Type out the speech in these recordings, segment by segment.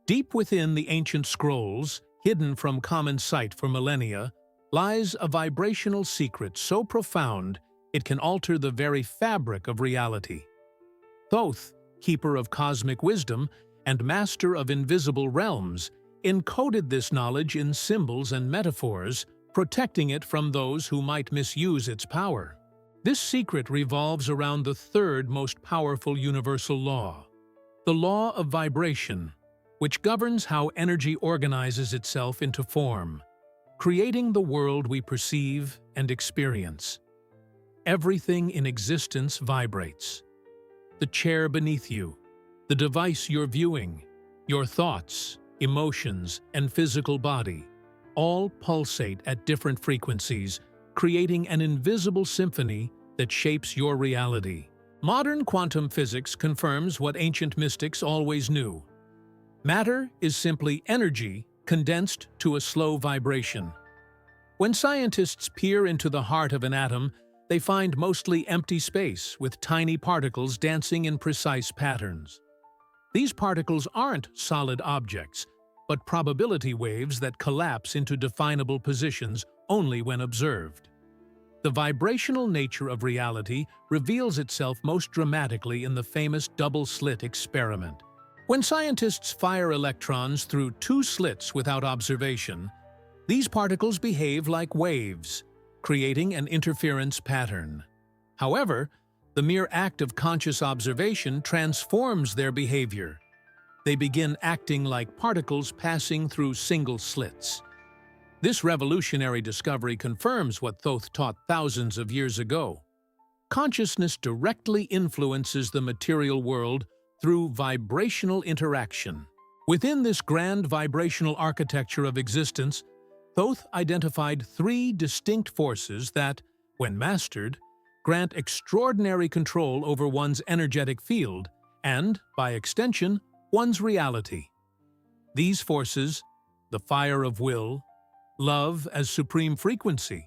Deep within the ancient scrolls, hidden from common sight for millennia, lies a vibrational secret so profound it can alter the very fabric of reality. Thoth, keeper of cosmic wisdom and master of invisible realms, encoded this knowledge in symbols and metaphors, protecting it from those who might misuse its power. This secret revolves around the third most powerful universal law, the law of vibration, which governs how energy organizes itself into form, creating the world we perceive and experience. Everything in existence vibrates. The chair beneath you, the device you're viewing, your thoughts, emotions, and physical body all pulsate at different frequencies, creating an invisible symphony that shapes your reality. Modern quantum physics confirms what ancient mystics always knew. Matter is simply energy condensed to a slow vibration. When scientists peer into the heart of an atom, they find mostly empty space with tiny particles dancing in precise patterns. These particles aren't solid objects, but probability waves that collapse into definable positions only when observed. The vibrational nature of reality reveals itself most dramatically in the famous double-slit experiment. When scientists fire electrons through two slits without observation, these particles behave like waves, creating an interference pattern. However, the mere act of conscious observation transforms their behavior. They begin acting like particles passing through single slits. This revolutionary discovery confirms what Thoth taught thousands of years ago. Consciousness directly influences the material world through vibrational interaction. Within this grand vibrational architecture of existence, Thoth identified three distinct forces that, when mastered, grant extraordinary control over one's energetic field and, by extension, one's reality. These forces, the fire of will, love as supreme frequency,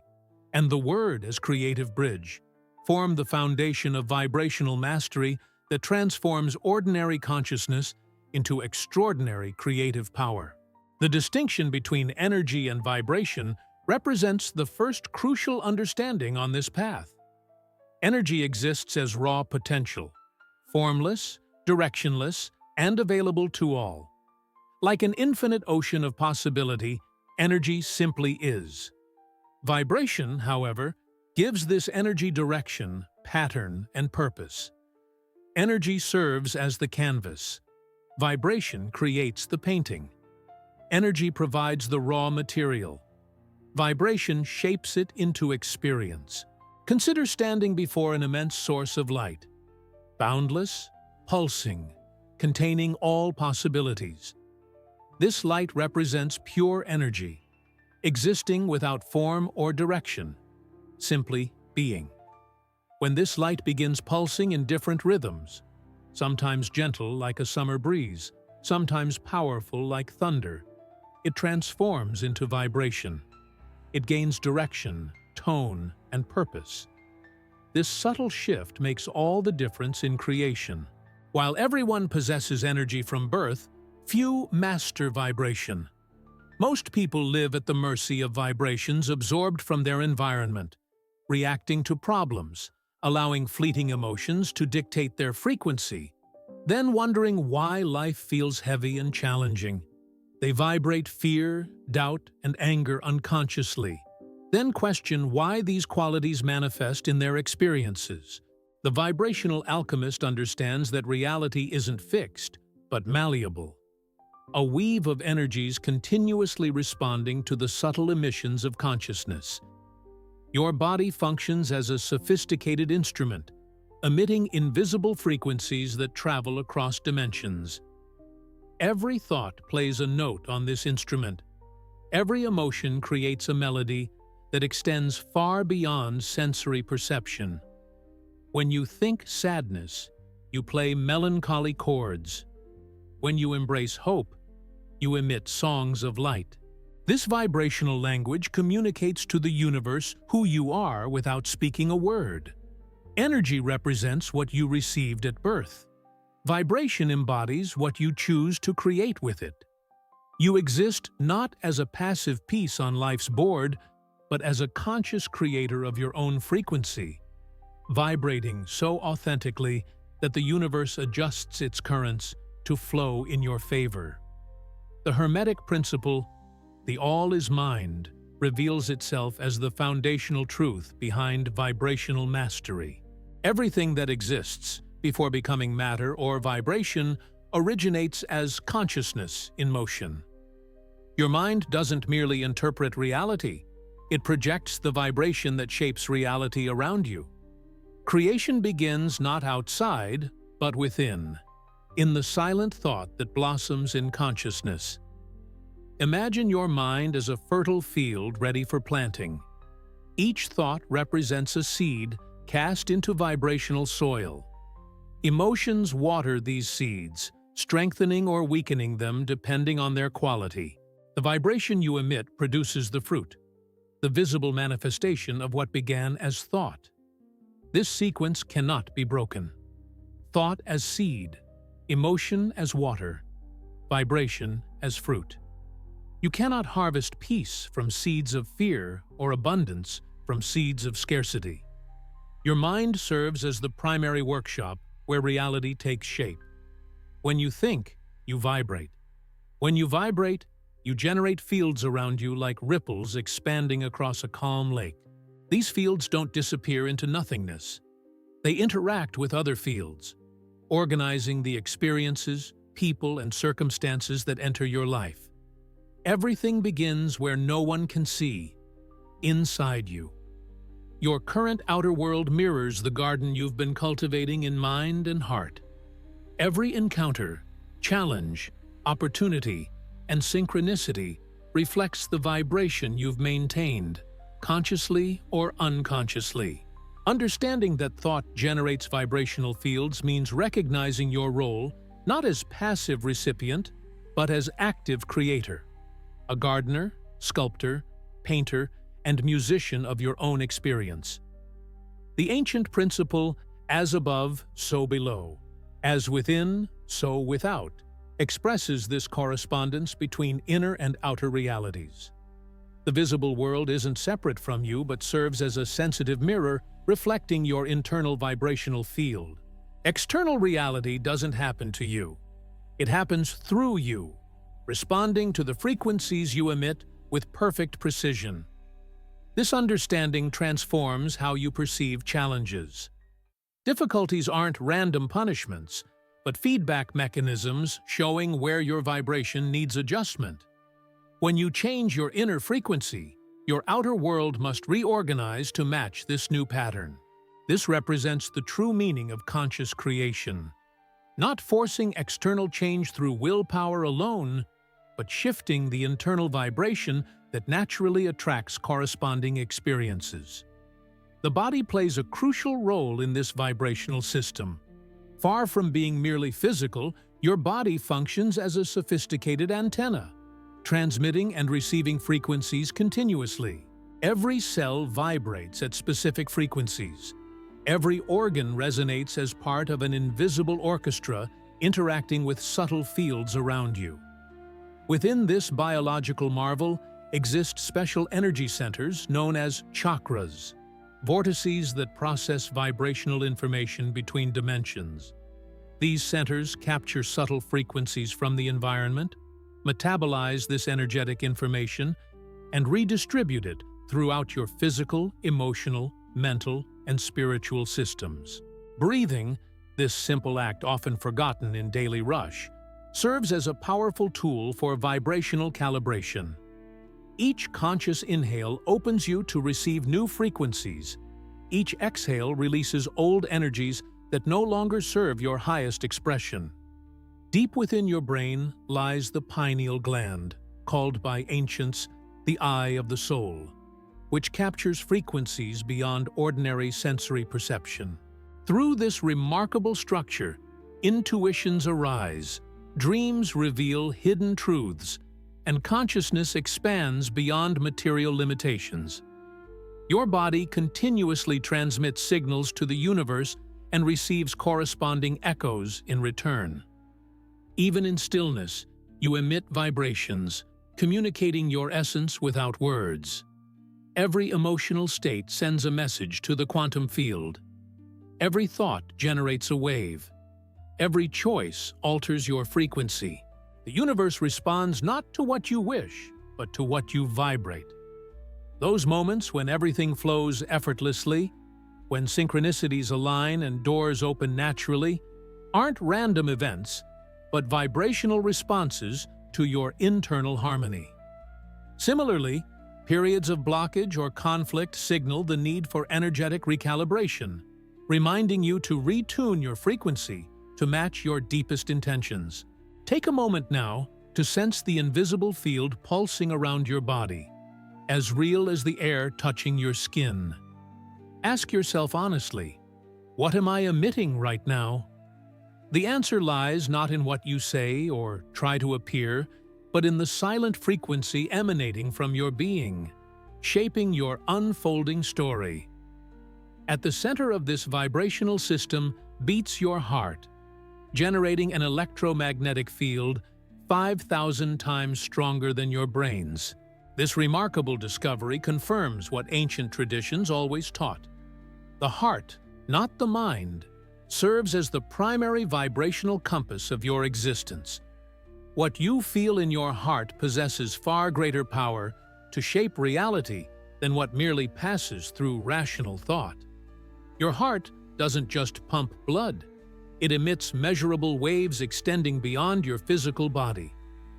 and the word as creative bridge, form the foundation of vibrational mastery that transforms ordinary consciousness into extraordinary creative power. The distinction between energy and vibration represents the first crucial understanding on this path. Energy exists as raw potential, formless, directionless, and available to all. Like an infinite ocean of possibility, energy simply is. Vibration, however, gives this energy direction, pattern, and purpose. Energy serves as the canvas. Vibration creates the painting. Energy provides the raw material. Vibration shapes it into experience. Consider standing before an immense source of light. Boundless, pulsing, containing all possibilities. This light represents pure energy, existing without form or direction, simply being. When this light begins pulsing in different rhythms, sometimes gentle like a summer breeze, sometimes powerful like thunder, it transforms into vibration. It gains direction, tone, and purpose. This subtle shift makes all the difference in creation. While everyone possesses energy from birth, few master vibration. Most people live at the mercy of vibrations absorbed from their environment, reacting to problems, allowing fleeting emotions to dictate their frequency, then wondering why life feels heavy and challenging. They vibrate fear, doubt, and anger unconsciously, then question why these qualities manifest in their experiences. The vibrational alchemist understands that reality isn't fixed, but malleable. A weave of energies continuously responding to the subtle emissions of consciousness. Your body functions as a sophisticated instrument, emitting invisible frequencies that travel across dimensions. Every thought plays a note on this instrument. Every emotion creates a melody that extends far beyond sensory perception. When you think sadness, you play melancholy chords. When you embrace hope, you emit songs of light. This vibrational language communicates to the universe who you are without speaking a word. Energy represents what you received at birth. Vibration embodies what you choose to create with it. You exist not as a passive piece on life's board, but as a conscious creator of your own frequency, vibrating so authentically that the universe adjusts its currents to flow in your favor. The Hermetic principle, the all is mind, reveals itself as the foundational truth behind vibrational mastery. Everything that exists, before becoming matter or vibration, originates as consciousness in motion. Your mind doesn't merely interpret reality, it projects the vibration that shapes reality around you. Creation begins not outside, but within, in the silent thought that blossoms in consciousness. Imagine your mind as a fertile field ready for planting. Each thought represents a seed cast into vibrational soil. Emotions water these seeds, strengthening or weakening them depending on their quality. The vibration you emit produces the fruit, the visible manifestation of what began as thought. This sequence cannot be broken. Thought as seed, emotion as water, vibration as fruit. You cannot harvest peace from seeds of fear or abundance from seeds of scarcity. Your mind serves as the primary workshop where reality takes shape. When you think, you vibrate. When you vibrate, you generate fields around you like ripples expanding across a calm lake. These fields don't disappear into nothingness. They interact with other fields, organizing the experiences, people, and circumstances that enter your life. Everything begins where no one can see, inside you. Your current outer world mirrors the garden you've been cultivating in mind and heart. Every encounter, challenge, opportunity, and synchronicity reflects the vibration you've maintained, consciously or unconsciously. Understanding that thought generates vibrational fields means recognizing your role not as passive recipient, but as active creator. A gardener, sculptor, painter, and musician of your own experience. The ancient principle, as above, so below, as within, so without, expresses this correspondence between inner and outer realities. The visible world isn't separate from you but serves as a sensitive mirror reflecting your internal vibrational field. External reality doesn't happen to you. It happens through you, responding to the frequencies you emit with perfect precision. This understanding transforms how you perceive challenges. Difficulties aren't random punishments, but feedback mechanisms showing where your vibration needs adjustment. When you change your inner frequency, your outer world must reorganize to match this new pattern. This represents the true meaning of conscious creation. Not forcing external change through willpower alone, but shifting the internal vibration that naturally attracts corresponding experiences. The body plays a crucial role in this vibrational system. Far from being merely physical, your body functions as a sophisticated antenna, transmitting and receiving frequencies continuously. Every cell vibrates at specific frequencies. Every organ resonates as part of an invisible orchestra interacting with subtle fields around you. Within this biological marvel exist special energy centers known as chakras, vortices that process vibrational information between dimensions. These centers capture subtle frequencies from the environment, metabolize this energetic information, and redistribute it throughout your physical, emotional, mental, and spiritual systems. Breathing, this simple act often forgotten in daily rush, serves as a powerful tool for vibrational calibration. Each conscious inhale opens you to receive new frequencies. Each exhale releases old energies that no longer serve your highest expression. Deep within your brain lies the pineal gland, called by ancients the eye of the soul, which captures frequencies beyond ordinary sensory perception. Through this remarkable structure, intuitions arise, dreams reveal hidden truths, and consciousness expands beyond material limitations. Your body continuously transmits signals to the universe and receives corresponding echoes in return. Even in stillness, You emit vibrations, communicating your essence without words. Every emotional state sends a message to the quantum field. Every thought generates a wave. Every choice alters your frequency. The universe responds not to what you wish, but to what you vibrate. Those moments when everything flows effortlessly, when synchronicities align and doors open naturally, aren't random events, but vibrational responses to your internal harmony. Similarly, periods of blockage or conflict signal the need for energetic recalibration, reminding you to retune your frequency to match your deepest intentions. Take a moment now to sense the invisible field pulsing around your body, as real as the air touching your skin. Ask yourself honestly, what am I emitting right now? The answer lies not in what you say or try to appear, but in the silent frequency emanating from your being, shaping your unfolding story. At the center of this vibrational system beats your heart, generating an electromagnetic field 5,000 times stronger than your brain's. This remarkable discovery confirms what ancient traditions always taught. The heart, not the mind, serves as the primary vibrational compass of your existence. What you feel in your heart possesses far greater power to shape reality than what merely passes through rational thought. Your heart doesn't just pump blood. It emits measurable waves extending beyond your physical body,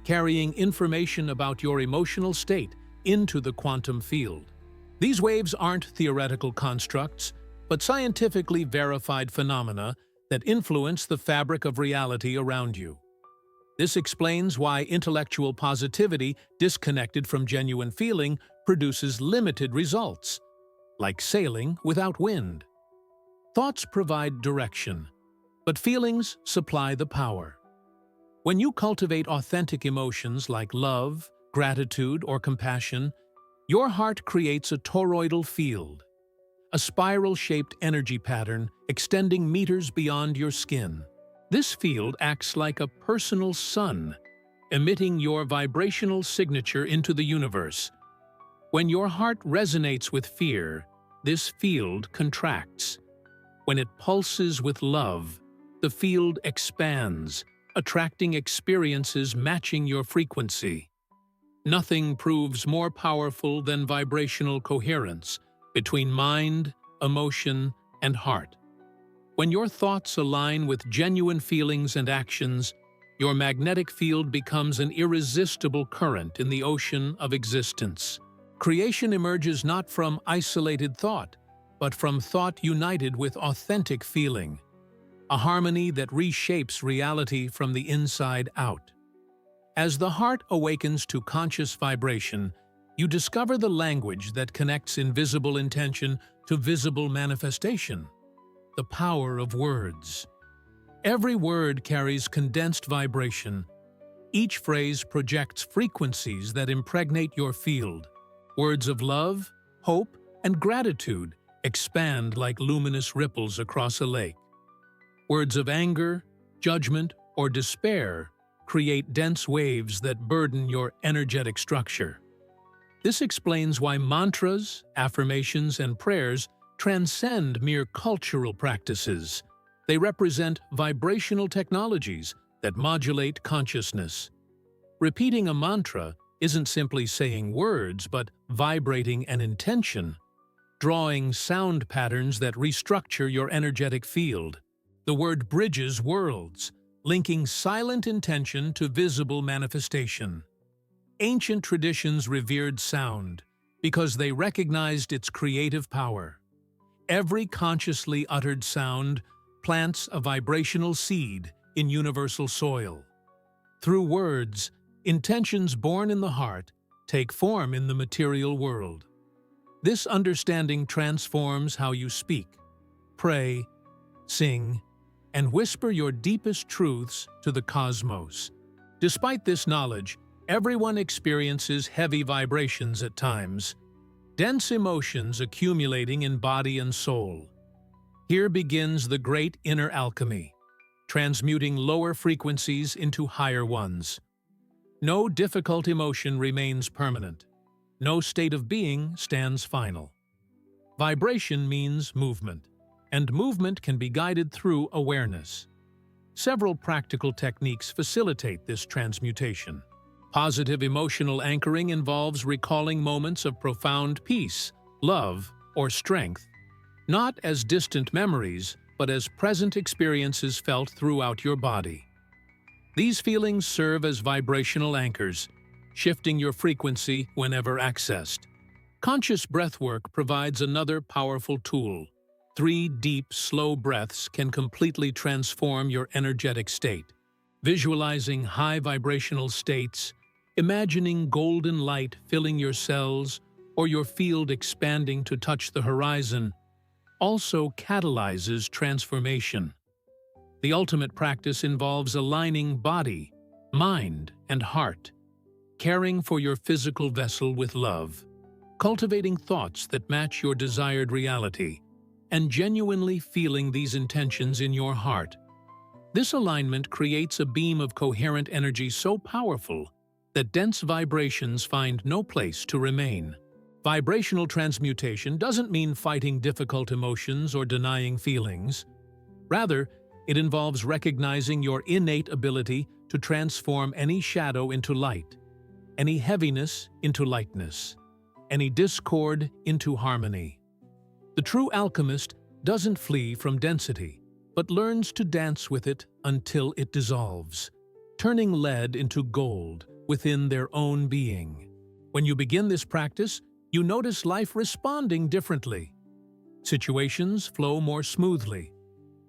carrying information about your emotional state into the quantum field. These waves aren't theoretical constructs, but scientifically verified phenomena that influence the fabric of reality around you. This explains why intellectual positivity disconnected from genuine feeling produces limited results, like sailing without wind. Thoughts provide direction, but feelings supply the power. When you cultivate authentic emotions like love, gratitude, or compassion, your heart creates a toroidal field, a spiral-shaped energy pattern extending meters beyond your skin. This field acts like a personal sun, emitting your vibrational signature into the universe. When your heart resonates with fear, this field contracts. When it pulses with love, the field expands, attracting experiences matching your frequency. Nothing proves more powerful than vibrational coherence between mind, emotion, and heart. When your thoughts align with genuine feelings and actions, your magnetic field becomes an irresistible current in the ocean of existence. Creation emerges not from isolated thought, but from thought united with authentic feeling, a harmony that reshapes reality from the inside out. As the heart awakens to conscious vibration, you discover the language that connects invisible intention to visible manifestation, the power of words. Every word carries condensed vibration. Each phrase projects frequencies that impregnate your field. Words of love, hope, and gratitude expand like luminous ripples across a lake. Words of anger, judgment, or despair create dense waves that burden your energetic structure. This explains why mantras, affirmations, and prayers transcend mere cultural practices. They represent vibrational technologies that modulate consciousness. Repeating a mantra isn't simply saying words, but vibrating an intention, drawing sound patterns that restructure your energetic field. The word bridges worlds, linking silent intention to visible manifestation. Ancient traditions revered sound because they recognized its creative power. Every consciously uttered sound plants a vibrational seed in universal soil. Through words, intentions born in the heart take form in the material world. This understanding transforms how you speak, pray, sing, and whisper your deepest truths to the cosmos. Despite this knowledge, everyone experiences heavy vibrations at times, dense emotions accumulating in body and soul. Here begins the great inner alchemy, transmuting lower frequencies into higher ones. No difficult emotion remains permanent. No state of being stands final. Vibration means movement, and movement can be guided through awareness. Several practical techniques facilitate this transmutation. Positive emotional anchoring involves recalling moments of profound peace, love, or strength, not as distant memories, but as present experiences felt throughout your body. These feelings serve as vibrational anchors, shifting your frequency whenever accessed. Conscious breathwork provides another powerful tool. 3 deep, slow breaths can completely transform your energetic state. Visualizing high vibrational states, imagining golden light filling your cells, or your field expanding to touch the horizon, also catalyzes transformation. The ultimate practice involves aligning body, mind, and heart, caring for your physical vessel with love, cultivating thoughts that match your desired reality, and genuinely feeling these intentions in your heart. This alignment creates a beam of coherent energy so powerful that dense vibrations find no place to remain. Vibrational transmutation doesn't mean fighting difficult emotions or denying feelings. Rather, it involves recognizing your innate ability to transform any shadow into light, any heaviness into lightness, any discord into harmony. The true alchemist doesn't flee from density, but learns to dance with it until it dissolves, turning lead into gold within their own being. When you begin this practice, you notice life responding differently. Situations flow more smoothly.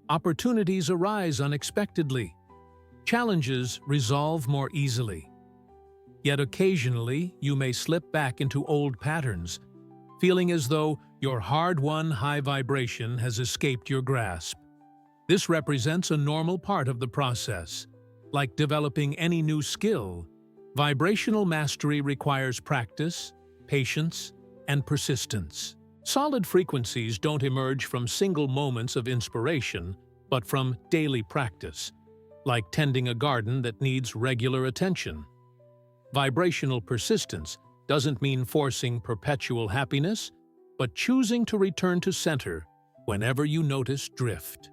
Opportunities arise unexpectedly. Challenges resolve more easily. Yet occasionally, you may slip back into old patterns, feeling as though your hard-won high vibration has escaped your grasp. This represents a normal part of the process. Like developing any new skill, vibrational mastery requires practice, patience, and persistence. Solid frequencies don't emerge from single moments of inspiration, but from daily practice, like tending a garden that needs regular attention. Vibrational persistence doesn't mean forcing perpetual happiness, but choosing to return to center whenever you notice drift.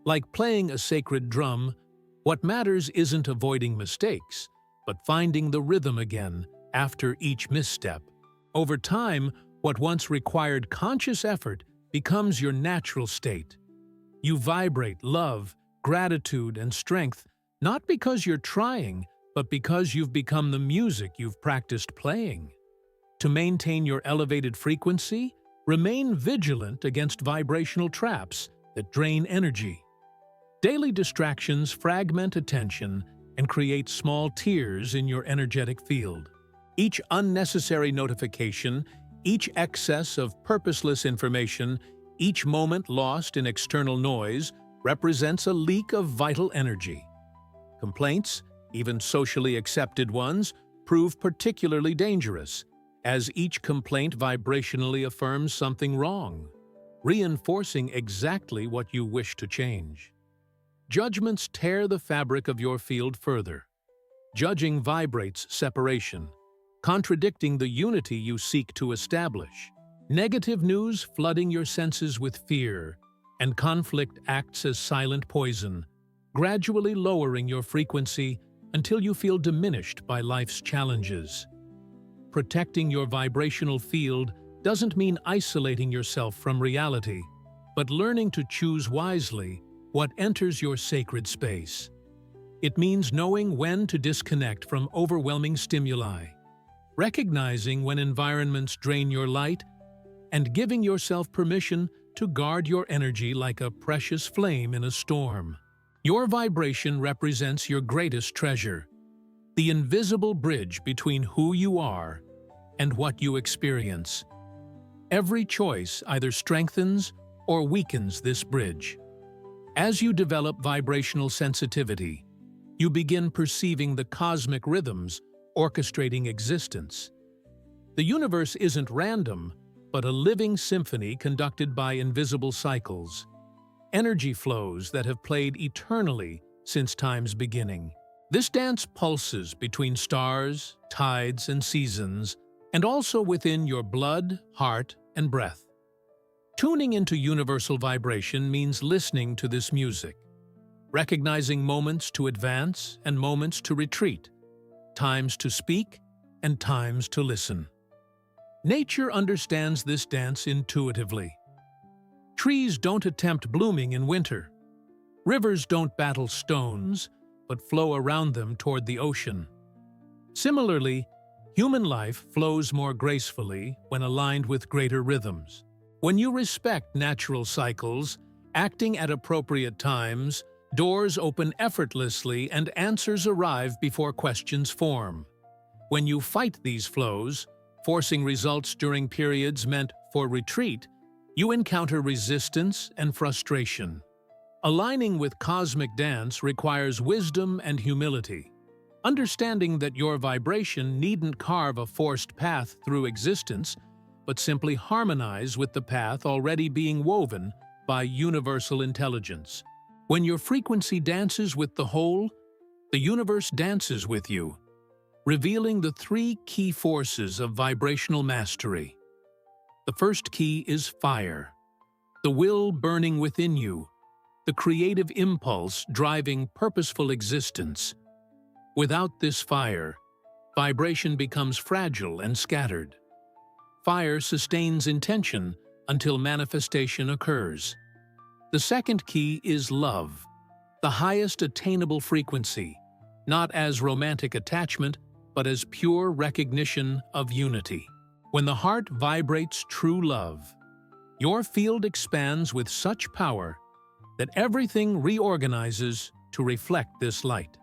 Like playing a sacred drum, what matters isn't avoiding mistakes, but finding the rhythm again after each misstep. Over time, what once required conscious effort becomes your natural state. You vibrate love, gratitude, and strength, not because you're trying, but because you've become the music you've practiced playing. To maintain your elevated frequency, remain vigilant against vibrational traps that drain energy. Daily distractions fragment attention and create small tears in your energetic field. Each unnecessary notification, each excess of purposeless information, each moment lost in external noise represents a leak of vital energy. Complaints, even socially accepted ones, prove particularly dangerous, as each complaint vibrationally affirms something wrong, reinforcing exactly what you wish to change. Judgments tear the fabric of your field further. Judging vibrates separation, contradicting the unity you seek to establish. Negative news flooding your senses with fear, and conflict acts as silent poison, gradually lowering your frequency until you feel diminished by life's challenges. Protecting your vibrational field doesn't mean isolating yourself from reality, but learning to choose wisely what enters your sacred space. It means knowing when to disconnect from overwhelming stimuli, recognizing when environments drain your light, and giving yourself permission to guard your energy like a precious flame in a storm. Your vibration represents your greatest treasure, the invisible bridge between who you are and what you experience. Every choice either strengthens or weakens this bridge. As you develop vibrational sensitivity, you begin perceiving the cosmic rhythms orchestrating existence. The universe isn't random, but a living symphony conducted by invisible cycles, energy flows that have played eternally since time's beginning. This dance pulses between stars, tides, and seasons, and also within your blood, heart, and breath. Tuning into universal vibration means listening to this music, recognizing moments to advance and moments to retreat, times to speak and times to listen. Nature understands this dance intuitively. Trees don't attempt blooming in winter. Rivers don't battle stones, but flow around them toward the ocean. Similarly, human life flows more gracefully when aligned with greater rhythms. When you respect natural cycles, acting at appropriate times, doors open effortlessly and answers arrive before questions form. When you fight these flows, forcing results during periods meant for retreat, you encounter resistance and frustration. Aligning with cosmic dance requires wisdom and humility. Understanding that your vibration needn't carve a forced path through existence, but simply harmonize with the path already being woven by universal intelligence. When your frequency dances with the whole, the universe dances with you, revealing the three key forces of vibrational mastery. The first key is fire, the will burning within you, the creative impulse driving purposeful existence. Without this fire, vibration becomes fragile and scattered. Fire sustains intention until manifestation occurs. The second key is love, the highest attainable frequency, not as romantic attachment, but as pure recognition of unity. When the heart vibrates true love, your field expands with such power that everything reorganizes to reflect this light.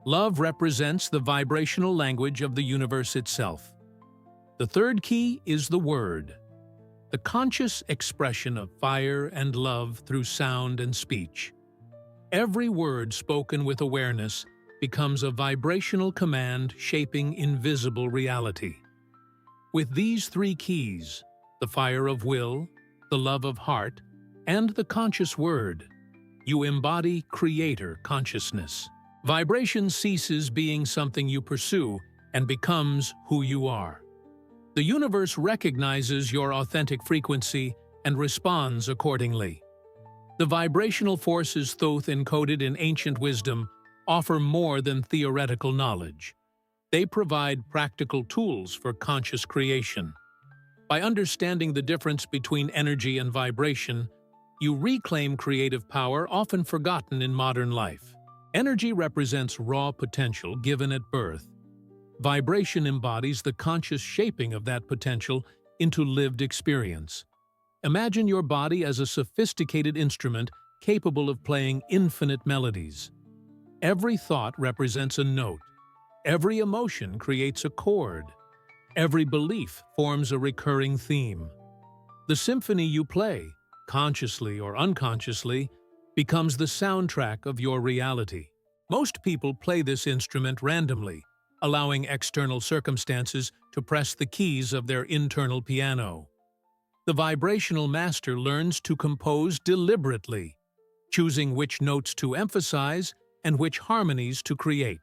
Love represents the vibrational language of the universe itself. The third key is the word, the conscious expression of fire and love through sound and speech. Every word spoken with awareness becomes a vibrational command shaping invisible reality. With these three keys, the fire of will, the love of heart, and the conscious word, you embody creator consciousness. Vibration ceases being something you pursue and becomes who you are. The universe recognizes your authentic frequency and responds accordingly. The vibrational forces Thoth encoded in ancient wisdom offer more than theoretical knowledge. They provide practical tools for conscious creation. By understanding the difference between energy and vibration, you reclaim creative power often forgotten in modern life. Energy represents raw potential given at birth. Vibration embodies the conscious shaping of that potential into lived experience. Imagine your body as a sophisticated instrument capable of playing infinite melodies. Every thought represents a note. Every emotion creates a chord. Every belief forms a recurring theme. The symphony you play, consciously or unconsciously, becomes the soundtrack of your reality. Most people play this instrument randomly, allowing external circumstances to press the keys of their internal piano. The vibrational master learns to compose deliberately, choosing which notes to emphasize and which harmonies to create.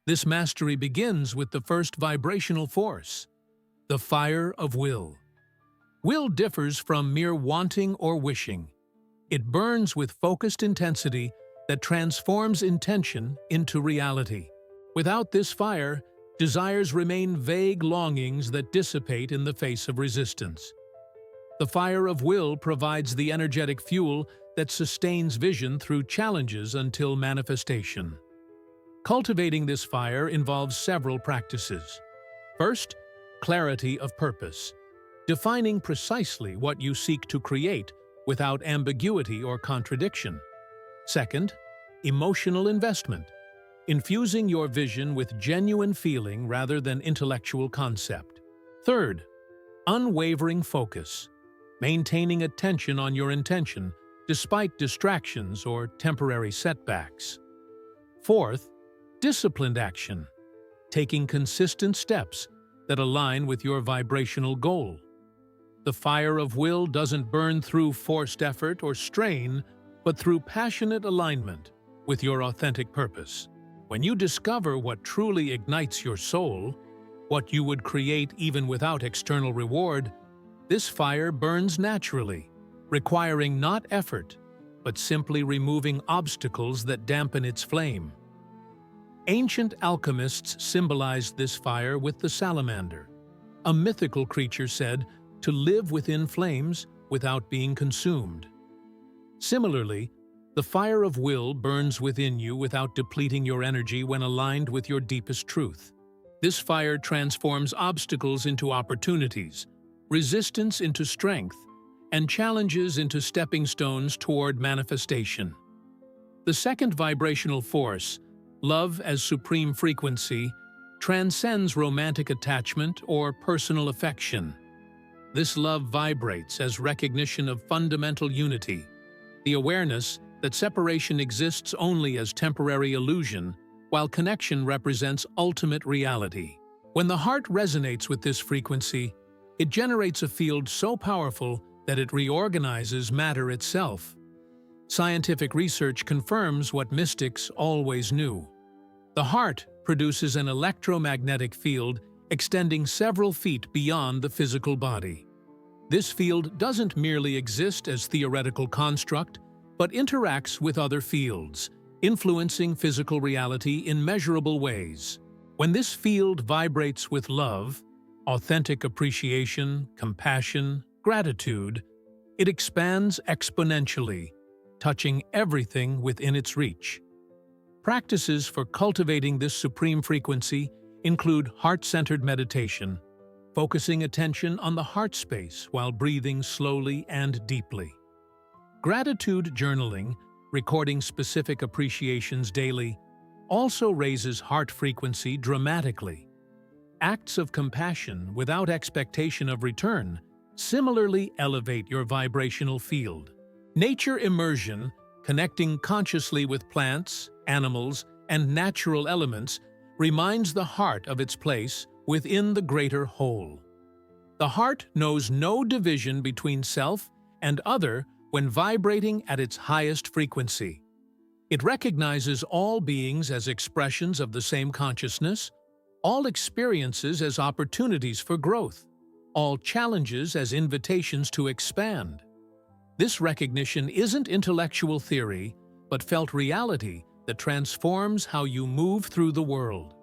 This mastery begins with the first vibrational force, the fire of will. Will differs from mere wanting or wishing. It burns with focused intensity that transforms intention into reality. Without this fire, desires remain vague longings that dissipate in the face of resistance. The fire of will provides the energetic fuel that sustains vision through challenges until manifestation. Cultivating this fire involves several practices. First, clarity of purpose, defining precisely what you seek to create without ambiguity or contradiction. Second, emotional investment, infusing your vision with genuine feeling rather than intellectual concept. Third, unwavering focus, maintaining attention on your intention despite distractions or temporary setbacks. Fourth, disciplined action, taking consistent steps that align with your vibrational goal. The fire of will doesn't burn through forced effort or strain, but through passionate alignment with your authentic purpose. When you discover what truly ignites your soul, what you would create even without external reward, this fire burns naturally, requiring not effort, but simply removing obstacles that dampen its flame. Ancient alchemists symbolized this fire with the salamander, a mythical creature said to live within flames without being consumed. Similarly, the fire of will burns within you without depleting your energy when aligned with your deepest truth. This fire transforms obstacles into opportunities, resistance into strength, and challenges into stepping stones toward manifestation. The second vibrational force, love as supreme frequency, transcends romantic attachment or personal affection. This love vibrates as recognition of fundamental unity, the awareness that separation exists only as temporary illusion, while connection represents ultimate reality. When the heart resonates with this frequency, it generates a field so powerful that it reorganizes matter itself. Scientific research confirms what mystics always knew. The heart produces an electromagnetic field extending several feet beyond the physical body. This field doesn't merely exist as theoretical construct, but interacts with other fields, influencing physical reality in measurable ways. When this field vibrates with love, authentic appreciation, compassion, gratitude, it expands exponentially, touching everything within its reach. Practices for cultivating this supreme frequency include heart-centered meditation, focusing attention on the heart space while breathing slowly and deeply. Gratitude journaling, recording specific appreciations daily, also raises heart frequency dramatically. Acts of compassion without expectation of return similarly elevate your vibrational field. Nature immersion, connecting consciously with plants, animals, and natural elements, reminds the heart of its place within the greater whole. The heart knows no division between self and other when vibrating at its highest frequency. It recognizes all beings as expressions of the same consciousness, all experiences as opportunities for growth, all challenges as invitations to expand. This recognition isn't intellectual theory, but felt reality that transforms how you move through the world.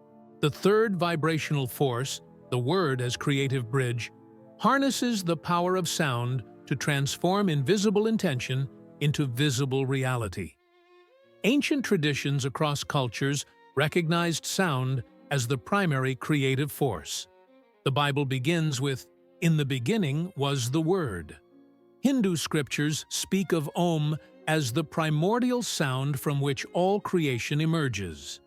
The third vibrational force, the word as creative bridge, harnesses the power of sound to transform invisible intention into visible reality. Ancient traditions across cultures recognized sound as the primary creative force. The Bible begins with, "In the beginning was the Word." Hindu scriptures speak of Om as the primordial sound from which all creation emerges.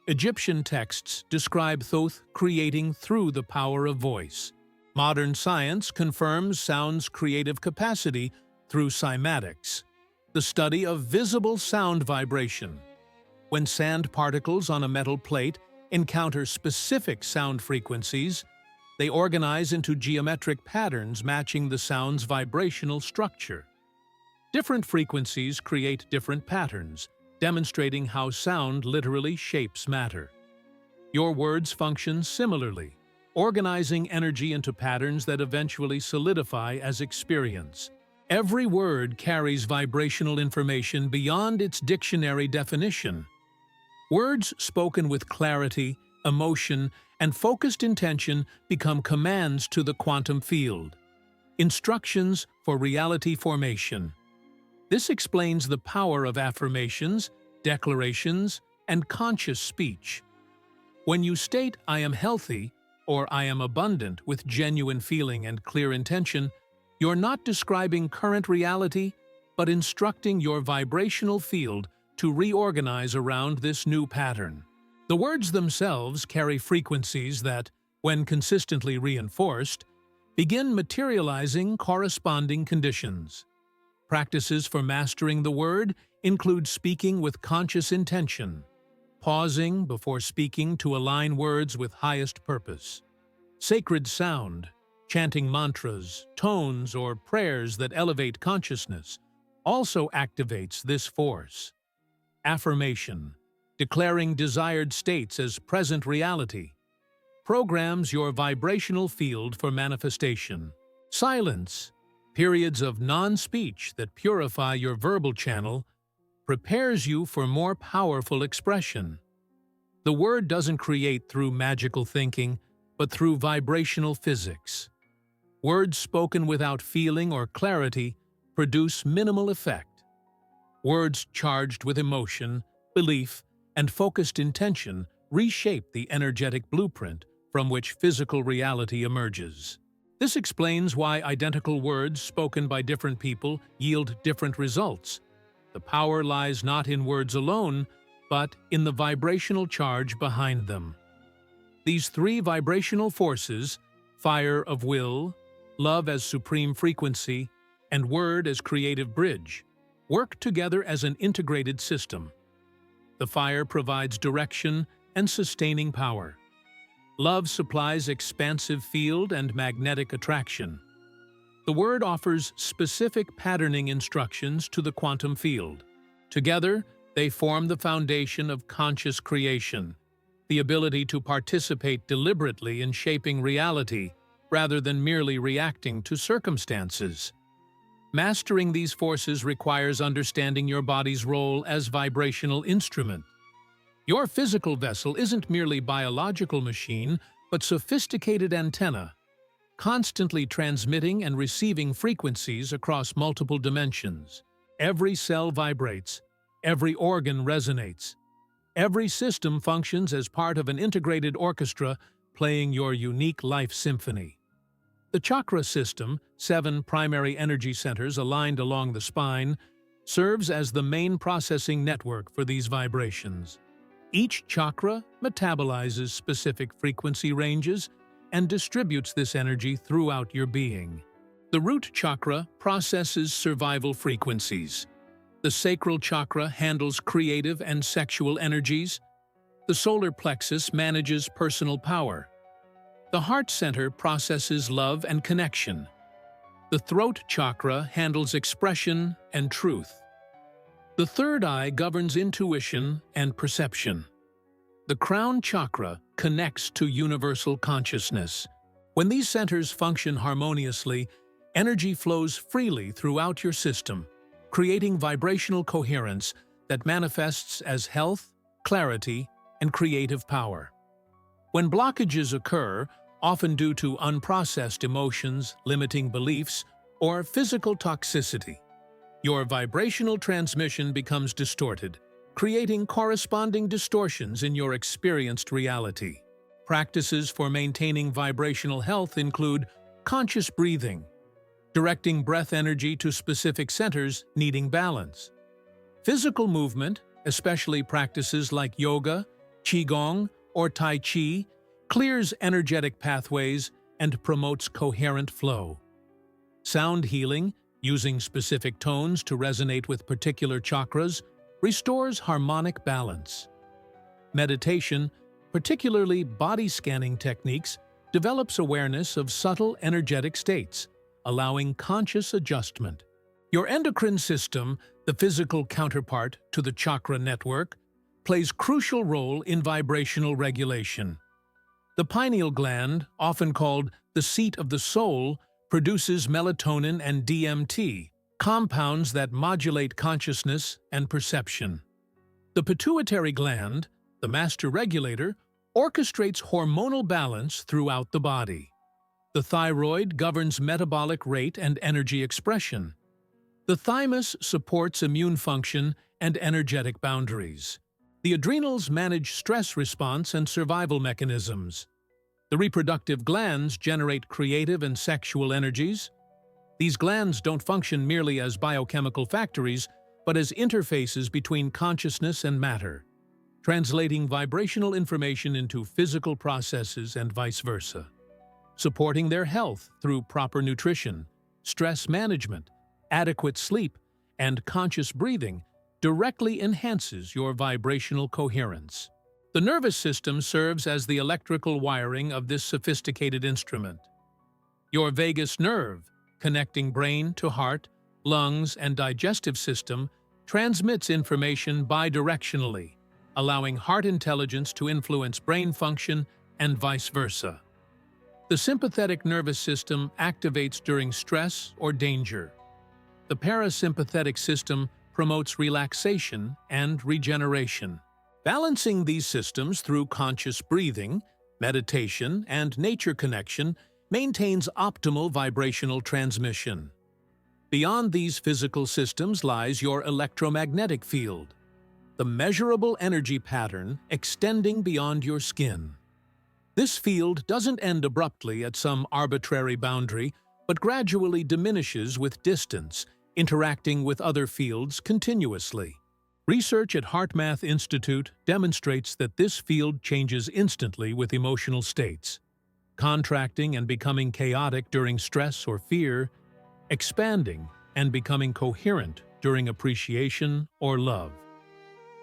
Egyptian texts describe Thoth creating through the power of voice. Modern science confirms sound's creative capacity through cymatics, the study of visible sound vibration. When sand particles on a metal plate encounter specific sound frequencies, they organize into geometric patterns matching the sound's vibrational structure. Different frequencies create different patterns, demonstrating how sound literally shapes matter. Your words function similarly, organizing energy into patterns that eventually solidify as experience. Every word carries vibrational information beyond its dictionary definition. Words spoken with clarity, emotion, and focused intention become commands to the quantum field, instructions for reality formation. This explains the power of affirmations, declarations, and conscious speech. When you state, "I am healthy," or "I am abundant" with genuine feeling and clear intention, you're not describing current reality, but instructing your vibrational field to reorganize around this new pattern. The words themselves carry frequencies that, when consistently reinforced, begin materializing corresponding conditions. Practices for mastering the word include speaking with conscious intention, pausing before speaking to align words with highest purpose. Sacred sound, chanting mantras, tones, or prayers that elevate consciousness, also activates this force. Affirmation, declaring desired states as present reality. Programs your vibrational field for manifestation. Silence, periods of non-speech that purify your verbal channel, prepares you for more powerful expression. The word doesn't create through magical thinking, but through vibrational physics. Words spoken without feeling or clarity produce minimal effect. Words charged with emotion, belief, and focused intention reshape the energetic blueprint from which physical reality emerges. This explains why identical words spoken by different people yield different results. The power lies not in words alone, but in the vibrational charge behind them. These three vibrational forces, fire of will, love as supreme frequency, and word as creative bridge, work together as an integrated system. The fire provides direction and sustaining power. Love supplies expansive field and magnetic attraction. The word offers specific patterning instructions to the quantum field. Together, they form the foundation of conscious creation, the ability to participate deliberately in shaping reality rather than merely reacting to circumstances. Mastering these forces requires understanding your body's role as vibrational instrument. Your physical vessel isn't merely biological machine, but sophisticated antenna, constantly transmitting and receiving frequencies across multiple dimensions. Every cell vibrates, every organ resonates. Every system functions as part of an integrated orchestra playing your unique life symphony. The chakra system, 7 primary energy centers aligned along the spine, serves as the main processing network for these vibrations. Each chakra metabolizes specific frequency ranges and distributes this energy throughout your being. The root chakra processes survival frequencies. The sacral chakra handles creative and sexual energies. The solar plexus manages personal power. The heart center processes love and connection. The throat chakra handles expression and truth. The third eye governs intuition and perception. The crown chakra connects to universal consciousness. When these centers function harmoniously, energy flows freely throughout your system, creating vibrational coherence that manifests as health, clarity, and creative power. When blockages occur, often due to unprocessed emotions, limiting beliefs, or physical toxicity, your vibrational transmission becomes distorted, creating corresponding distortions in your experienced reality. Practices for maintaining vibrational health include conscious breathing, directing breath energy to specific centers needing balance. Physical movement, especially practices like yoga, qigong, or tai chi, clears energetic pathways and promotes coherent flow. Sound healing, using specific tones to resonate with particular chakras, restores harmonic balance. Meditation, particularly body scanning techniques, develops awareness of subtle energetic states, allowing conscious adjustment. Your endocrine system, the physical counterpart to the chakra network, plays a crucial role in vibrational regulation. The pineal gland, often called the seat of the soul, produces melatonin and DMT, compounds that modulate consciousness and perception. The pituitary gland, the master regulator, orchestrates hormonal balance throughout the body. The thyroid governs metabolic rate and energy expression. The thymus supports immune function and energetic boundaries. The adrenals manage stress response and survival mechanisms. The reproductive glands generate creative and sexual energies. These glands don't function merely as biochemical factories, but as interfaces between consciousness and matter, translating vibrational information into physical processes and vice versa. Supporting their health through proper nutrition, stress management, adequate sleep, and conscious breathing directly enhances your vibrational coherence. The nervous system serves as the electrical wiring of this sophisticated instrument. Your vagus nerve, connecting brain to heart, lungs, and digestive system, transmits information bidirectionally, allowing heart intelligence to influence brain function and vice versa. The sympathetic nervous system activates during stress or danger. The parasympathetic system promotes relaxation and regeneration. Balancing these systems through conscious breathing, meditation, and nature connection maintains optimal vibrational transmission. Beyond these physical systems lies your electromagnetic field, the measurable energy pattern extending beyond your skin. This field doesn't end abruptly at some arbitrary boundary, but gradually diminishes with distance, interacting with other fields continuously. Research at HeartMath Institute demonstrates that this field changes instantly with emotional states, contracting and becoming chaotic during stress or fear, expanding and becoming coherent during appreciation or love.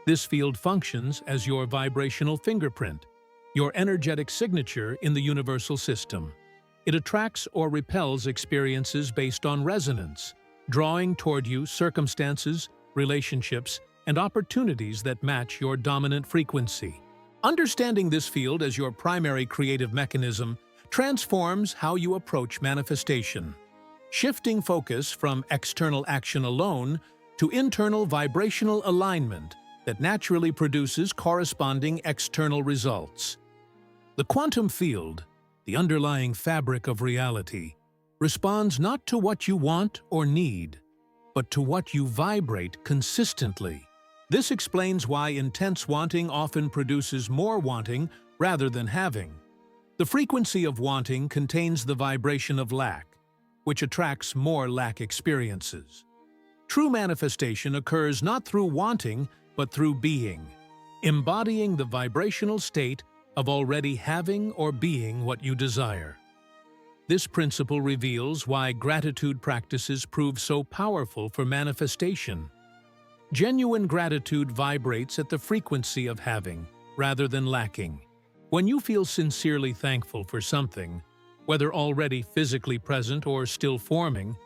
This field functions as your vibrational fingerprint, your energetic signature in the universal system. It attracts or repels experiences based on resonance, drawing toward you circumstances, relationships, and opportunities that match your dominant frequency. Understanding this field as your primary creative mechanism transforms how you approach manifestation, shifting focus from external action alone to internal vibrational alignment that naturally produces corresponding external results. The quantum field, the underlying fabric of reality, responds not to what you want or need, but to what you vibrate consistently. This explains why intense wanting often produces more wanting rather than having. The frequency of wanting contains the vibration of lack, which attracts more lack experiences. True manifestation occurs not through wanting, but through being, embodying the vibrational state of already having or being what you desire. This principle reveals why gratitude practices prove so powerful for manifestation. Genuine gratitude vibrates at the frequency of having, rather than lacking. When you feel sincerely thankful for something, whether already physically present or still forming,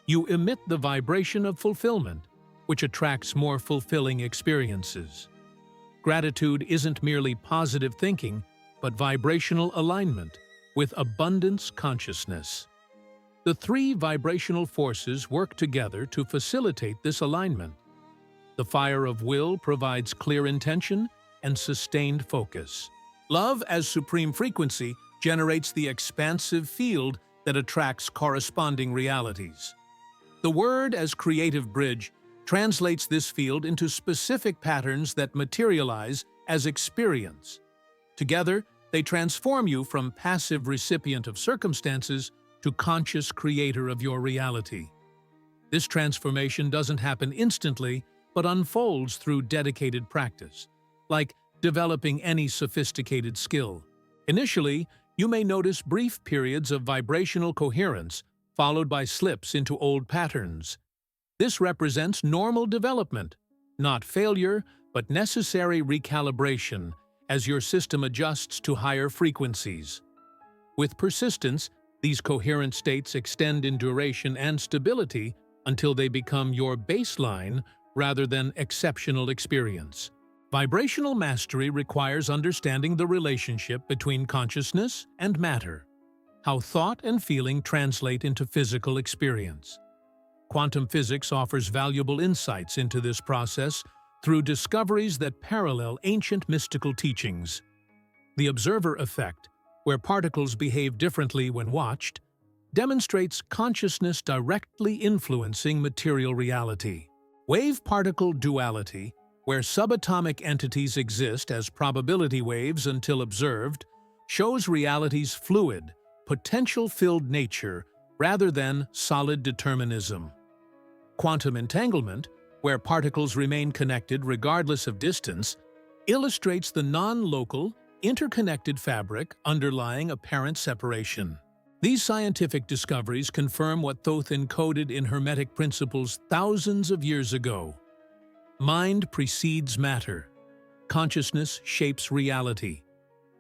you emit the vibration of fulfillment, which attracts more fulfilling experiences. Gratitude isn't merely positive thinking, but vibrational alignment with abundance consciousness. The three vibrational forces work together to facilitate this alignment. The fire of will provides clear intention and sustained focus. Love as supreme frequency generates the expansive field that attracts corresponding realities. The word as creative bridge translates this field into specific patterns that materialize as experience. Together, they transform you from passive recipient of circumstances to conscious creator of your reality. This transformation doesn't happen instantly, but unfolds through dedicated practice, like developing any sophisticated skill. Initially, you may notice brief periods of vibrational coherence, followed by slips into old patterns. This represents normal development, not failure, but necessary recalibration as your system adjusts to higher frequencies. With persistence, these coherent states extend in duration and stability until they become your baseline rather than exceptional experience. Vibrational mastery requires understanding the relationship between consciousness and matter, how thought and feeling translate into physical experience. Quantum physics offers valuable insights into this process through discoveries that parallel ancient mystical teachings. The observer effect, where particles behave differently when watched, demonstrates consciousness directly influencing material reality. Wave-particle duality, where subatomic entities exist as probability waves until observed, shows reality's fluid, potential-filled nature rather than solid determinism. Quantum entanglement, where particles remain connected regardless of distance, illustrates the non-local, interconnected fabric underlying apparent separation. These scientific discoveries confirm what Thoth encoded in Hermetic principles thousands of years ago. Mind precedes matter. Consciousness shapes reality.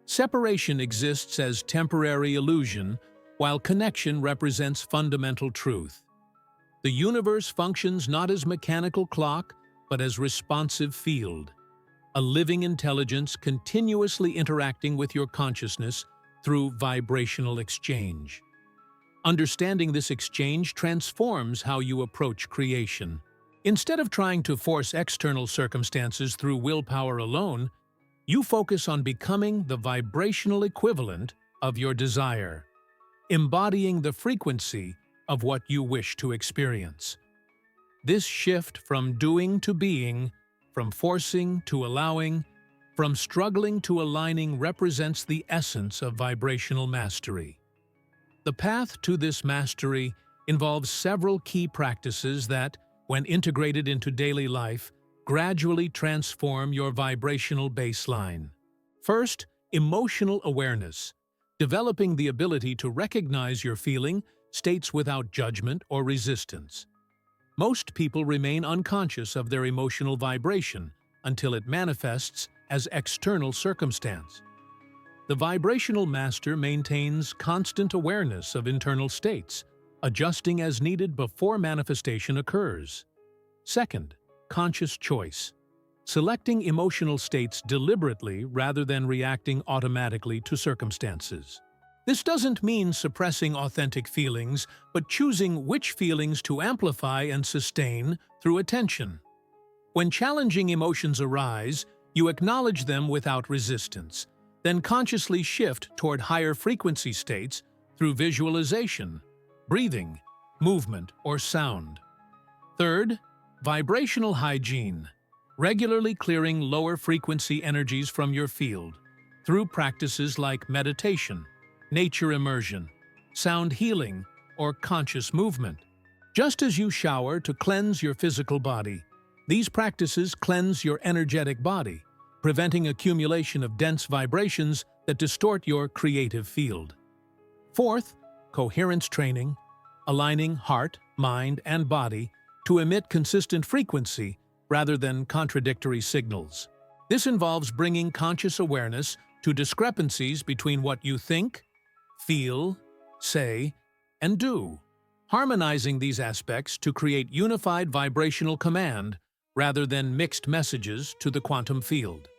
Separation exists as temporary illusion, while connection represents fundamental truth. The universe functions not as mechanical clock, but as responsive field. a living intelligence continuously interacting with your consciousness through vibrational exchange. Understanding this exchange transforms how you approach creation. Instead of trying to force external circumstances through willpower alone, you focus on becoming the vibrational equivalent of your desire, embodying the frequency of what you wish to experience. This shift from doing to being, from forcing to allowing, from struggling to aligning represents the essence of vibrational mastery. The path to this mastery involves several key practices that, when integrated into daily life, gradually transform your vibrational baseline. First, emotional awareness, developing the ability to recognize your feeling states without judgment or resistance. Most people remain unconscious of their emotional vibration until it manifests as external circumstance. The vibrational master maintains constant awareness of internal states, adjusting as needed before manifestation occurs. Second, conscious choice, selecting emotional states deliberately rather than reacting automatically to circumstances. This doesn't mean suppressing authentic feelings, but choosing which feelings to amplify and sustain through attention. When challenging emotions arise, you acknowledge them without resistance, then consciously shift toward higher frequency states through visualization, breathing, movement, or sound. Third, vibrational hygiene, regularly clearing lower frequency energies from your field through practices like meditation, nature immersion, sound healing, or conscious movement. Just as you shower to cleanse your physical body, these practices cleanse your energetic body, preventing accumulation of dense vibrations that distort your creative field. Fourth, coherence training, aligning heart, mind, and body to emit consistent frequency rather than contradictory signals. This involves bringing conscious awareness to discrepancies between what you think, feel, say, and do, harmonizing these aspects to create unified vibrational command rather than mixed messages to the quantum field.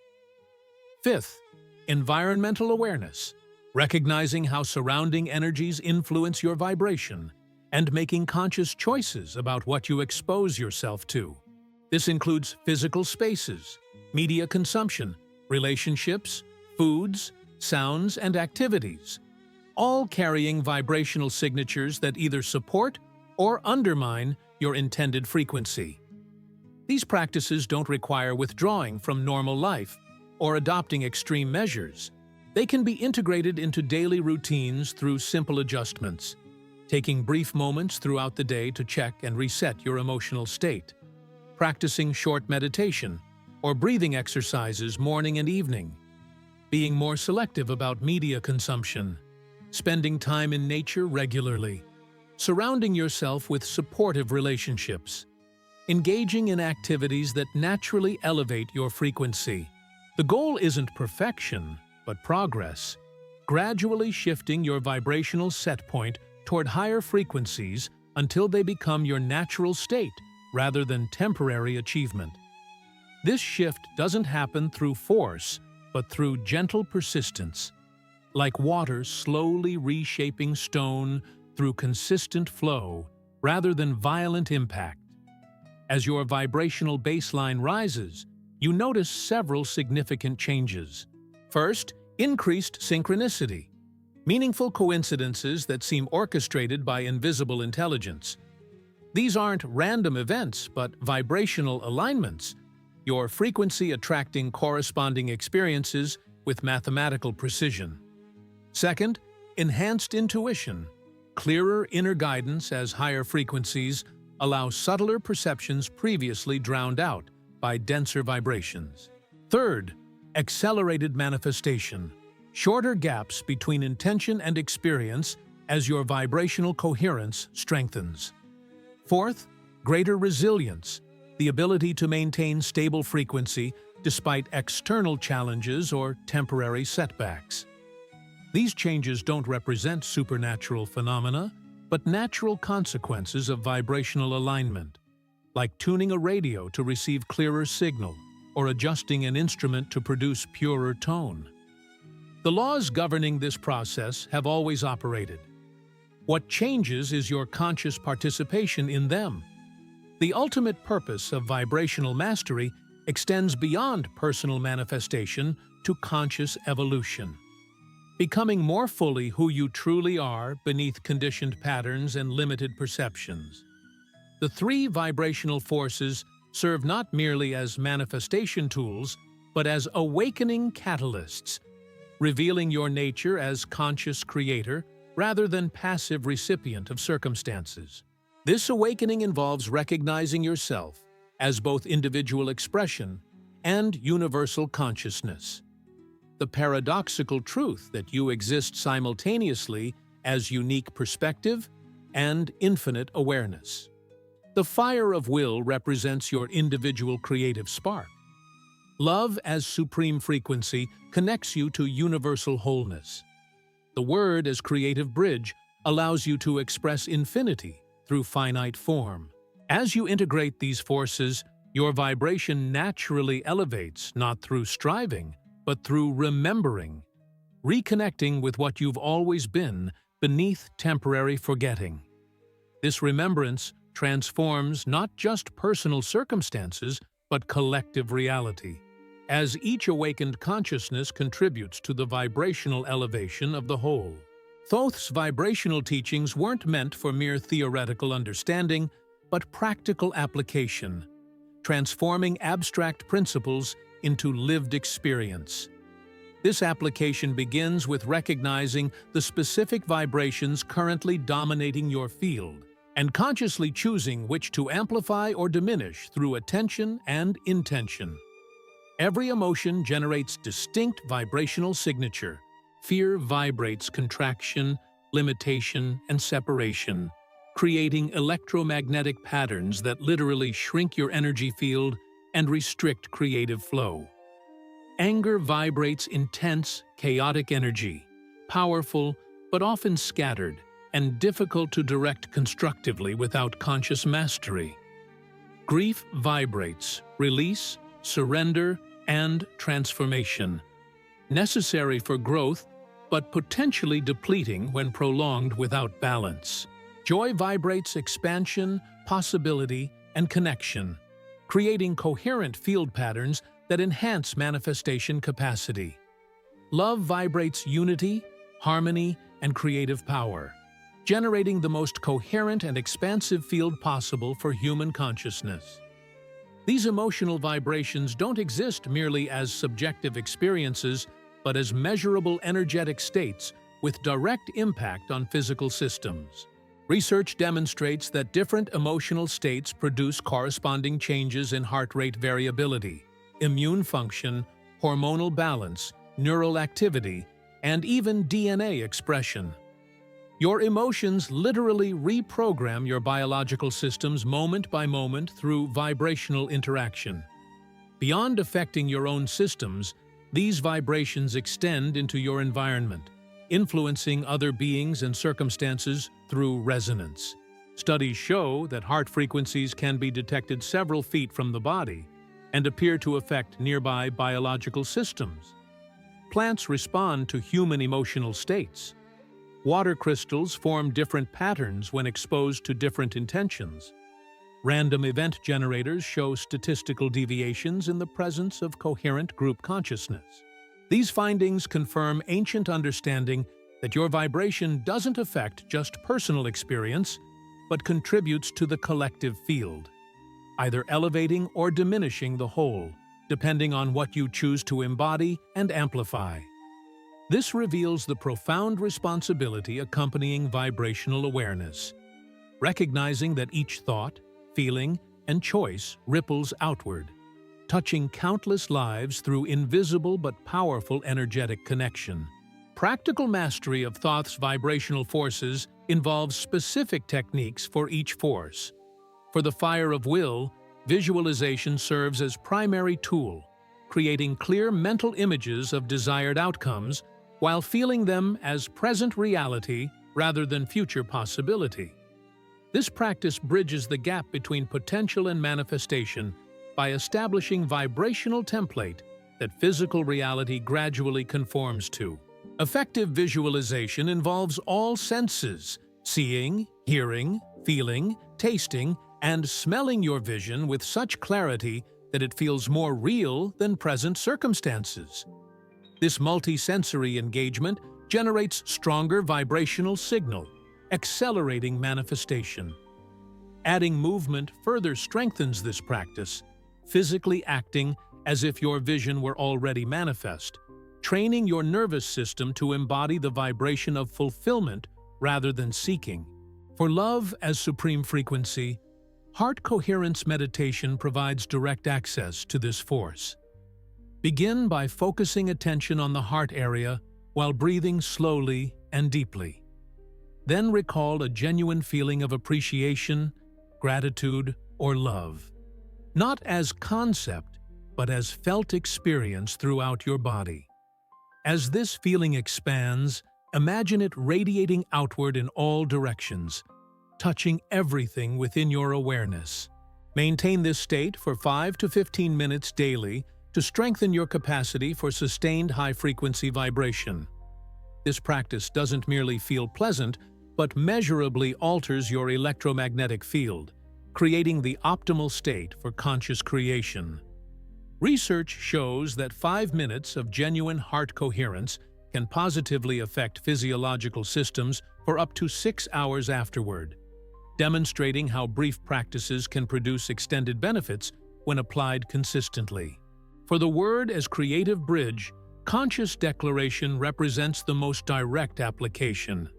Fifth, environmental awareness, recognizing how surrounding energies influence your vibration and making conscious choices about what you expose yourself to. This includes physical spaces, media consumption, relationships, foods, sounds, and activities, all carrying vibrational signatures that either support or undermine your intended frequency. These practices don't require withdrawing from normal life or adopting extreme measures. They can be integrated into daily routines through simple adjustments, taking brief moments throughout the day to check and reset your emotional state, practicing short meditation or breathing exercises morning and evening, being more selective about media consumption, spending time in nature regularly, surrounding yourself with supportive relationships, engaging in activities that naturally elevate your frequency. The goal isn't perfection, but progress, gradually shifting your vibrational set point toward higher frequencies until they become your natural state rather than temporary achievement. This shift doesn't happen through force, but through gentle persistence, like water slowly reshaping stone through consistent flow rather than violent impact. As your vibrational baseline rises, you notice several significant changes. First, increased synchronicity, meaningful coincidences that seem orchestrated by invisible intelligence. These aren't random events, but vibrational alignments, your frequency attracting corresponding experiences with mathematical precision. Second, enhanced intuition, clearer inner guidance as higher frequencies allow subtler perceptions previously drowned out by denser vibrations. Third, accelerated manifestation, shorter gaps between intention and experience as your vibrational coherence strengthens. Fourth, greater resilience, the ability to maintain stable frequency despite external challenges or temporary setbacks. These changes don't represent supernatural phenomena, but natural consequences of vibrational alignment, like tuning a radio to receive clearer signal or adjusting an instrument to produce purer tone. The laws governing this process have always operated. What changes is your conscious participation in them. The ultimate purpose of vibrational mastery extends beyond personal manifestation to conscious evolution. Becoming more fully who you truly are beneath conditioned patterns and limited perceptions. The three vibrational forces serve not merely as manifestation tools, but as awakening catalysts, revealing your nature as conscious creator rather than passive recipient of circumstances. This awakening involves recognizing yourself as both individual expression and universal consciousness. The paradoxical truth that you exist simultaneously as unique perspective and infinite awareness. The fire of will represents your individual creative spark. Love as supreme frequency connects you to universal wholeness. The word as creative bridge allows you to express infinity through finite form. As you integrate these forces, your vibration naturally elevates not through striving, but through remembering, reconnecting with what you've always been beneath temporary forgetting. This remembrance transforms not just personal circumstances, but collective reality, as each awakened consciousness contributes to the vibrational elevation of the whole. Thoth's vibrational teachings weren't meant for mere theoretical understanding, but practical application, transforming abstract principles into lived experience. This application begins with recognizing the specific vibrations currently dominating your field and consciously choosing which to amplify or diminish through attention and intention. Every emotion generates distinct vibrational signature. Fear vibrates contraction, limitation, and separation, creating electromagnetic patterns that literally shrink your energy field and restrict creative flow. Anger vibrates intense, chaotic energy, powerful but often scattered and difficult to direct constructively without conscious mastery. Grief vibrates release, surrender, and transformation, necessary for growth but potentially depleting when prolonged without balance. Joy vibrates expansion, possibility, and connection, creating coherent field patterns that enhance manifestation capacity. Love vibrates unity, harmony, and creative power, generating the most coherent and expansive field possible for human consciousness. These emotional vibrations don't exist merely as subjective experiences, but as measurable energetic states with direct impact on physical systems. Research demonstrates that different emotional states produce corresponding changes in heart rate variability, immune function, hormonal balance, neural activity, and even DNA expression. Your emotions literally reprogram your biological systems moment by moment through vibrational interaction. Beyond affecting your own systems, these vibrations extend into your environment, influencing other beings and circumstances through resonance. Studies show that heart frequencies can be detected several feet from the body and appear to affect nearby biological systems. Plants respond to human emotional states. Water crystals form different patterns when exposed to different intentions. Random event generators show statistical deviations in the presence of coherent group consciousness. These findings confirm ancient understanding that your vibration doesn't affect just personal experience, but contributes to the collective field, either elevating or diminishing the whole, depending on what you choose to embody and amplify. This reveals the profound responsibility accompanying vibrational awareness, recognizing that each thought, feeling, and choice ripples outward, touching countless lives through invisible but powerful energetic connection. Practical mastery of Thoth's vibrational forces involves specific techniques for each force. For the fire of will, visualization serves as primary tool, creating clear mental images of desired outcomes while feeling them as present reality rather than future possibility. This practice bridges the gap between potential and manifestation, by establishing vibrational template that physical reality gradually conforms to. Effective visualization involves all senses, seeing, hearing, feeling, tasting, and smelling your vision with such clarity that it feels more real than present circumstances. This multi-sensory engagement generates stronger vibrational signal, accelerating manifestation. Adding movement further strengthens this practice, physically acting as if your vision were already manifest, training your nervous system to embody the vibration of fulfillment rather than seeking. For love as supreme frequency, heart coherence meditation provides direct access to this force. Begin by focusing attention on the heart area while breathing slowly and deeply. Then recall a genuine feeling of appreciation, gratitude, or love. Not as concept, but as felt experience throughout your body. As this feeling expands, imagine it radiating outward in all directions, touching everything within your awareness. Maintain this state for 5 to 15 minutes daily to strengthen your capacity for sustained high-frequency vibration. This practice doesn't merely feel pleasant, but measurably alters your electromagnetic field, creating the optimal state for conscious creation. Research shows that 5 minutes of genuine heart coherence can positively affect physiological systems for up to 6 hours afterward, demonstrating how brief practices can produce extended benefits when applied consistently. For the word as creative bridge, conscious declaration represents the most direct application.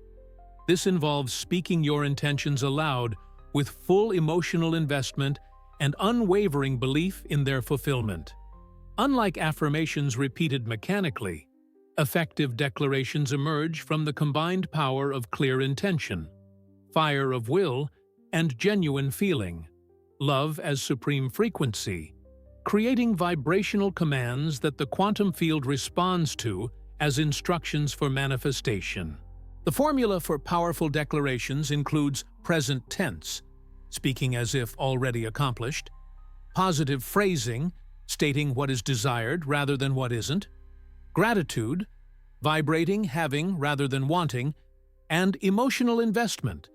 This involves speaking your intentions aloud with full emotional investment and unwavering belief in their fulfillment. Unlike affirmations repeated mechanically, effective declarations emerge from the combined power of clear intention, fire of will, and genuine feeling, love as supreme frequency, creating vibrational commands that the quantum field responds to as instructions for manifestation. The formula for powerful declarations includes present tense, speaking as if already accomplished, positive phrasing, stating what is desired rather than what isn't, gratitude, vibrating having rather than wanting, and emotional investment,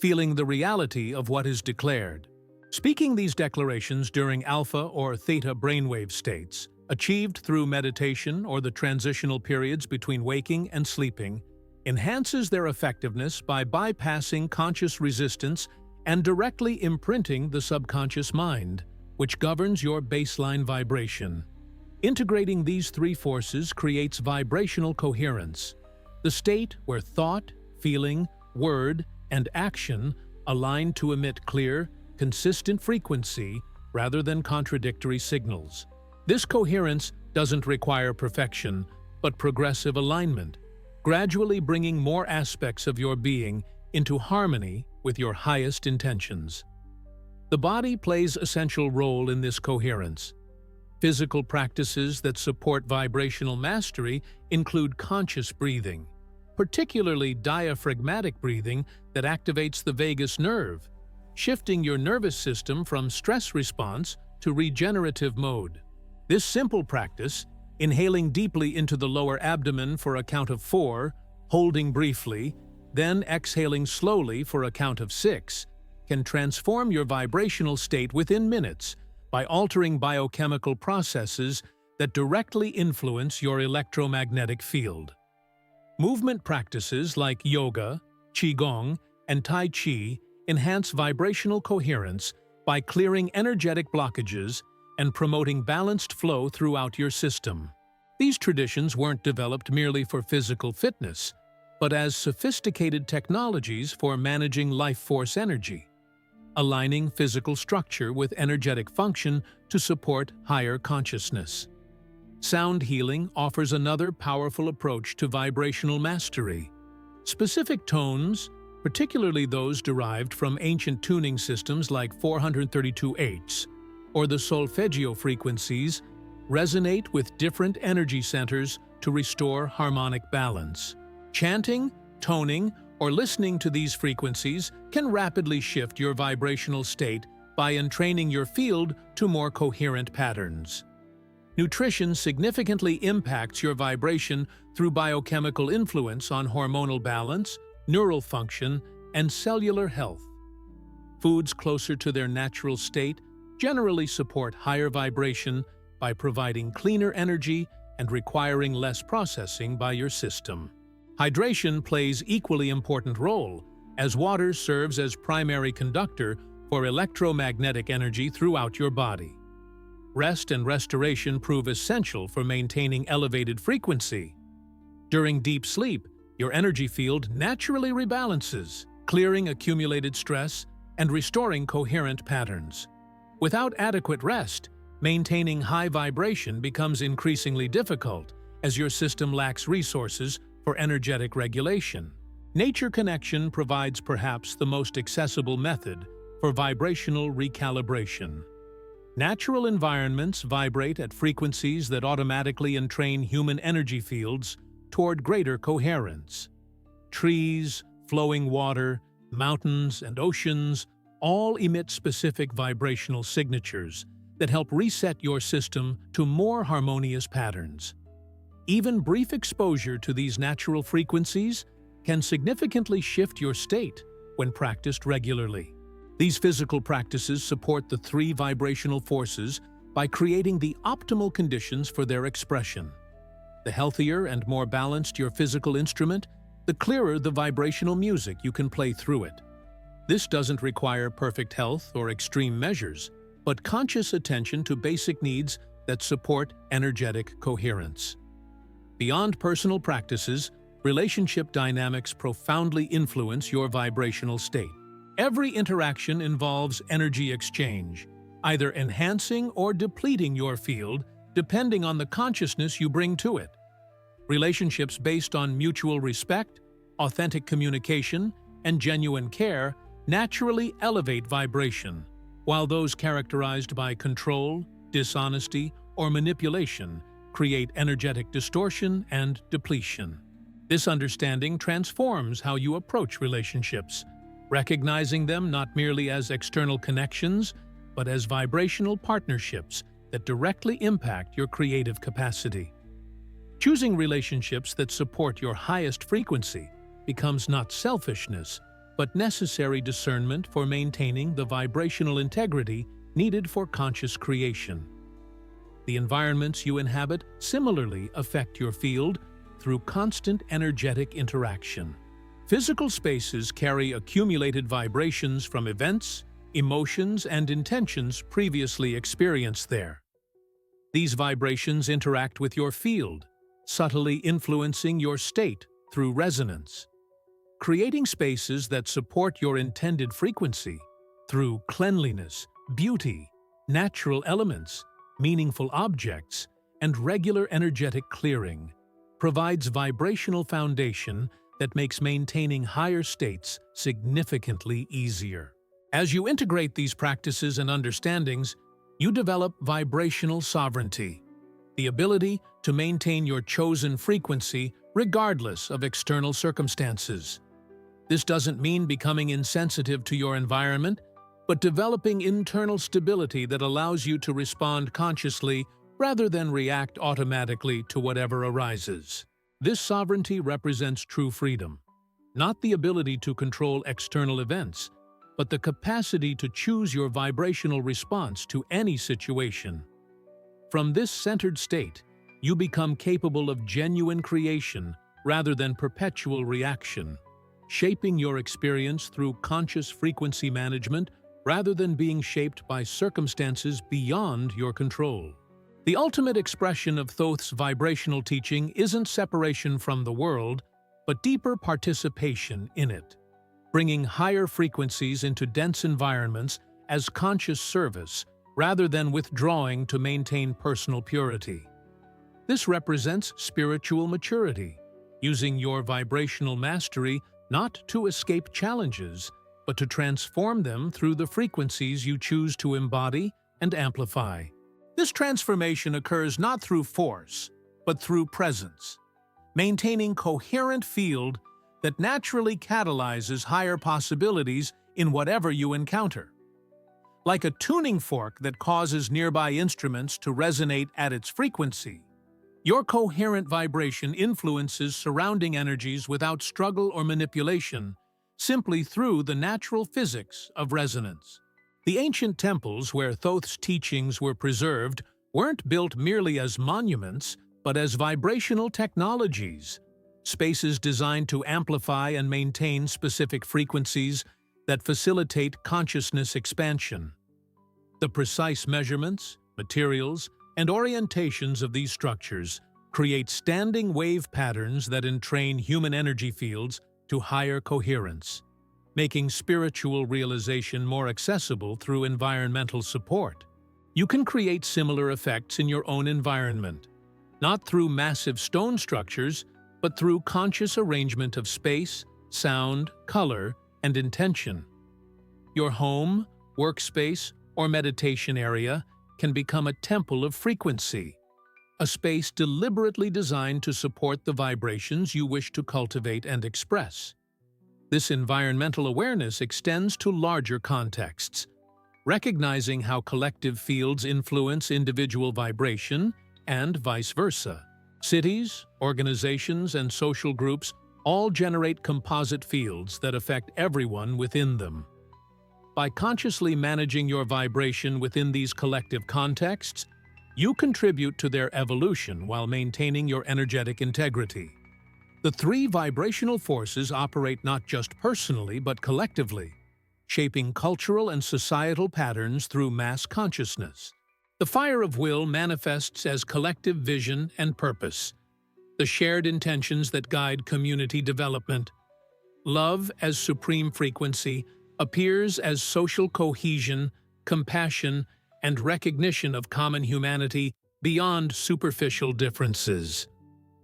feeling the reality of what is declared. Speaking these declarations during alpha or theta brainwave states, achieved through meditation or the transitional periods between waking and sleeping, enhances their effectiveness by bypassing conscious resistance and directly imprinting the subconscious mind, which governs your baseline vibration. Integrating these three forces creates vibrational coherence, the state where thought, feeling, word, and action align to emit clear, consistent frequency rather than contradictory signals. This coherence doesn't require perfection, but progressive alignment, gradually bringing more aspects of your being into harmony with your highest intentions. The body plays an essential role in this coherence. Physical practices that support vibrational mastery include conscious breathing, particularly diaphragmatic breathing that activates the vagus nerve, shifting your nervous system from stress response to regenerative mode. This simple practice, inhaling deeply into the lower abdomen for a count of 4, holding briefly, then exhaling slowly for a count of 6, can transform your vibrational state within minutes by altering biochemical processes that directly influence your electromagnetic field. Movement practices like yoga, qigong, and tai chi enhance vibrational coherence by clearing energetic blockages and promoting balanced flow throughout your system. These traditions weren't developed merely for physical fitness, but as sophisticated technologies for managing life force energy, aligning physical structure with energetic function to support higher consciousness. Sound healing offers another powerful approach to vibrational mastery. Specific tones, particularly those derived from ancient tuning systems like 432Hz or the solfeggio frequencies, resonate with different energy centers to restore harmonic balance. Chanting, toning, or listening to these frequencies can rapidly shift your vibrational state by entraining your field to more coherent patterns. Nutrition significantly impacts your vibration through biochemical influence on hormonal balance, neural function, and cellular health. Foods closer to their natural state generally support higher vibration by providing cleaner energy and requiring less processing by your system. Hydration plays equally important role, as water serves as primary conductor for electromagnetic energy throughout your body. Rest and restoration prove essential for maintaining elevated frequency. During deep sleep, your energy field naturally rebalances, clearing accumulated stress and restoring coherent patterns. Without adequate rest, maintaining high vibration becomes increasingly difficult as your system lacks resources for energetic regulation. Nature connection provides perhaps the most accessible method for vibrational recalibration. Natural environments vibrate at frequencies that automatically entrain human energy fields toward greater coherence. Trees, flowing water, mountains, and oceans all emit specific vibrational signatures that help reset your system to more harmonious patterns. Even brief exposure to these natural frequencies can significantly shift your state when practiced regularly. These physical practices support the three vibrational forces by creating the optimal conditions for their expression. The healthier and more balanced your physical instrument, the clearer the vibrational music you can play through it. This doesn't require perfect health or extreme measures, but conscious attention to basic needs that support energetic coherence. Beyond personal practices, relationship dynamics profoundly influence your vibrational state. Every interaction involves energy exchange, either enhancing or depleting your field, depending on the consciousness you bring to it. Relationships based on mutual respect, authentic communication, and genuine care naturally elevate vibration, while those characterized by control, dishonesty, or manipulation create energetic distortion and depletion. This understanding transforms how you approach relationships, recognizing them not merely as external connections, but as vibrational partnerships that directly impact your creative capacity. Choosing relationships that support your highest frequency becomes not selfishness, but necessary discernment for maintaining the vibrational integrity needed for conscious creation. The environments you inhabit similarly affect your field through constant energetic interaction. Physical spaces carry accumulated vibrations from events, emotions, and intentions previously experienced there. These vibrations interact with your field, subtly influencing your state through resonance. Creating spaces that support your intended frequency through cleanliness, beauty, natural elements, meaningful objects, and regular energetic clearing provides vibrational foundation that makes maintaining higher states significantly easier. As you integrate these practices and understandings, you develop vibrational sovereignty, the ability to maintain your chosen frequency regardless of external circumstances. This doesn't mean becoming insensitive to your environment, but developing internal stability that allows you to respond consciously rather than react automatically to whatever arises. This sovereignty represents true freedom, not the ability to control external events, but the capacity to choose your vibrational response to any situation. From this centered state, you become capable of genuine creation rather than perpetual reaction, shaping your experience through conscious frequency management rather than being shaped by circumstances beyond your control. The ultimate expression of Thoth's vibrational teaching isn't separation from the world, but deeper participation in it, bringing higher frequencies into dense environments as conscious service rather than withdrawing to maintain personal purity. This represents spiritual maturity, using your vibrational mastery not to escape challenges, but to transform them through the frequencies you choose to embody and amplify. This transformation occurs not through force, but through presence, maintaining coherent field that naturally catalyzes higher possibilities in whatever you encounter. like a tuning fork that causes nearby instruments to resonate at its frequency. Your coherent vibration influences surrounding energies without struggle or manipulation, simply through the natural physics of resonance. The ancient temples where Thoth's teachings were preserved weren't built merely as monuments, but as vibrational technologies, spaces designed to amplify and maintain specific frequencies that facilitate consciousness expansion. The precise measurements, materials, and orientations of these structures create standing wave patterns that entrain human energy fields to higher coherence, making spiritual realization more accessible through environmental support. You can create similar effects in your own environment, not through massive stone structures, but through conscious arrangement of space, sound, color, and intention. Your home, workspace, or meditation area can become a temple of frequency, a space deliberately designed to support the vibrations you wish to cultivate and express. This environmental awareness extends to larger contexts, recognizing how collective fields influence individual vibration and vice versa. Cities, organizations, and social groups all generate composite fields that affect everyone within them. By consciously managing your vibration within these collective contexts, you contribute to their evolution while maintaining your energetic integrity. The three vibrational forces operate not just personally but collectively, shaping cultural and societal patterns through mass consciousness. The fire of will manifests as collective vision and purpose, the shared intentions that guide community development. Love as supreme frequency appears as social cohesion, compassion, and recognition of common humanity beyond superficial differences.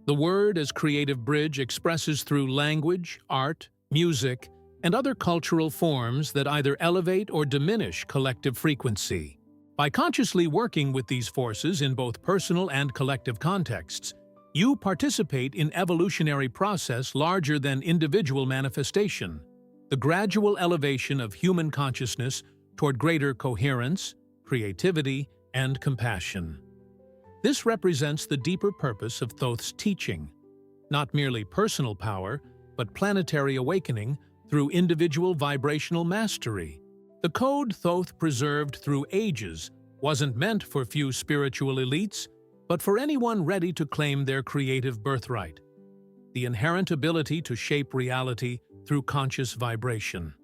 The word as creative bridge expresses through language, art, music, and other cultural forms that either elevate or diminish collective frequency. By consciously working with these forces in both personal and collective contexts, you participate in evolutionary process larger than individual manifestation, the gradual elevation of human consciousness toward greater coherence, creativity, and compassion. This represents the deeper purpose of Thoth's teaching, not merely personal power, but planetary awakening through individual vibrational mastery. The code Thoth preserved through ages wasn't meant for few spiritual elites, but for anyone ready to claim their creative birthright, the inherent ability to shape reality through conscious vibration.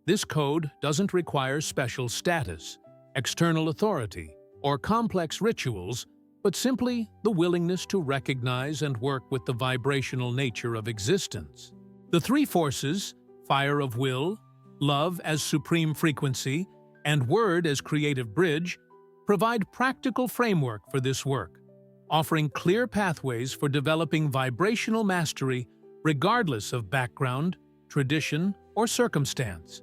This code doesn't require special status, external authority, or complex rituals, but simply the willingness to recognize and work with the vibrational nature of existence. The three forces, fire of will, love as supreme frequency, and word as creative bridge, provide practical framework for this work, offering clear pathways for developing vibrational mastery regardless of background, tradition, or circumstance.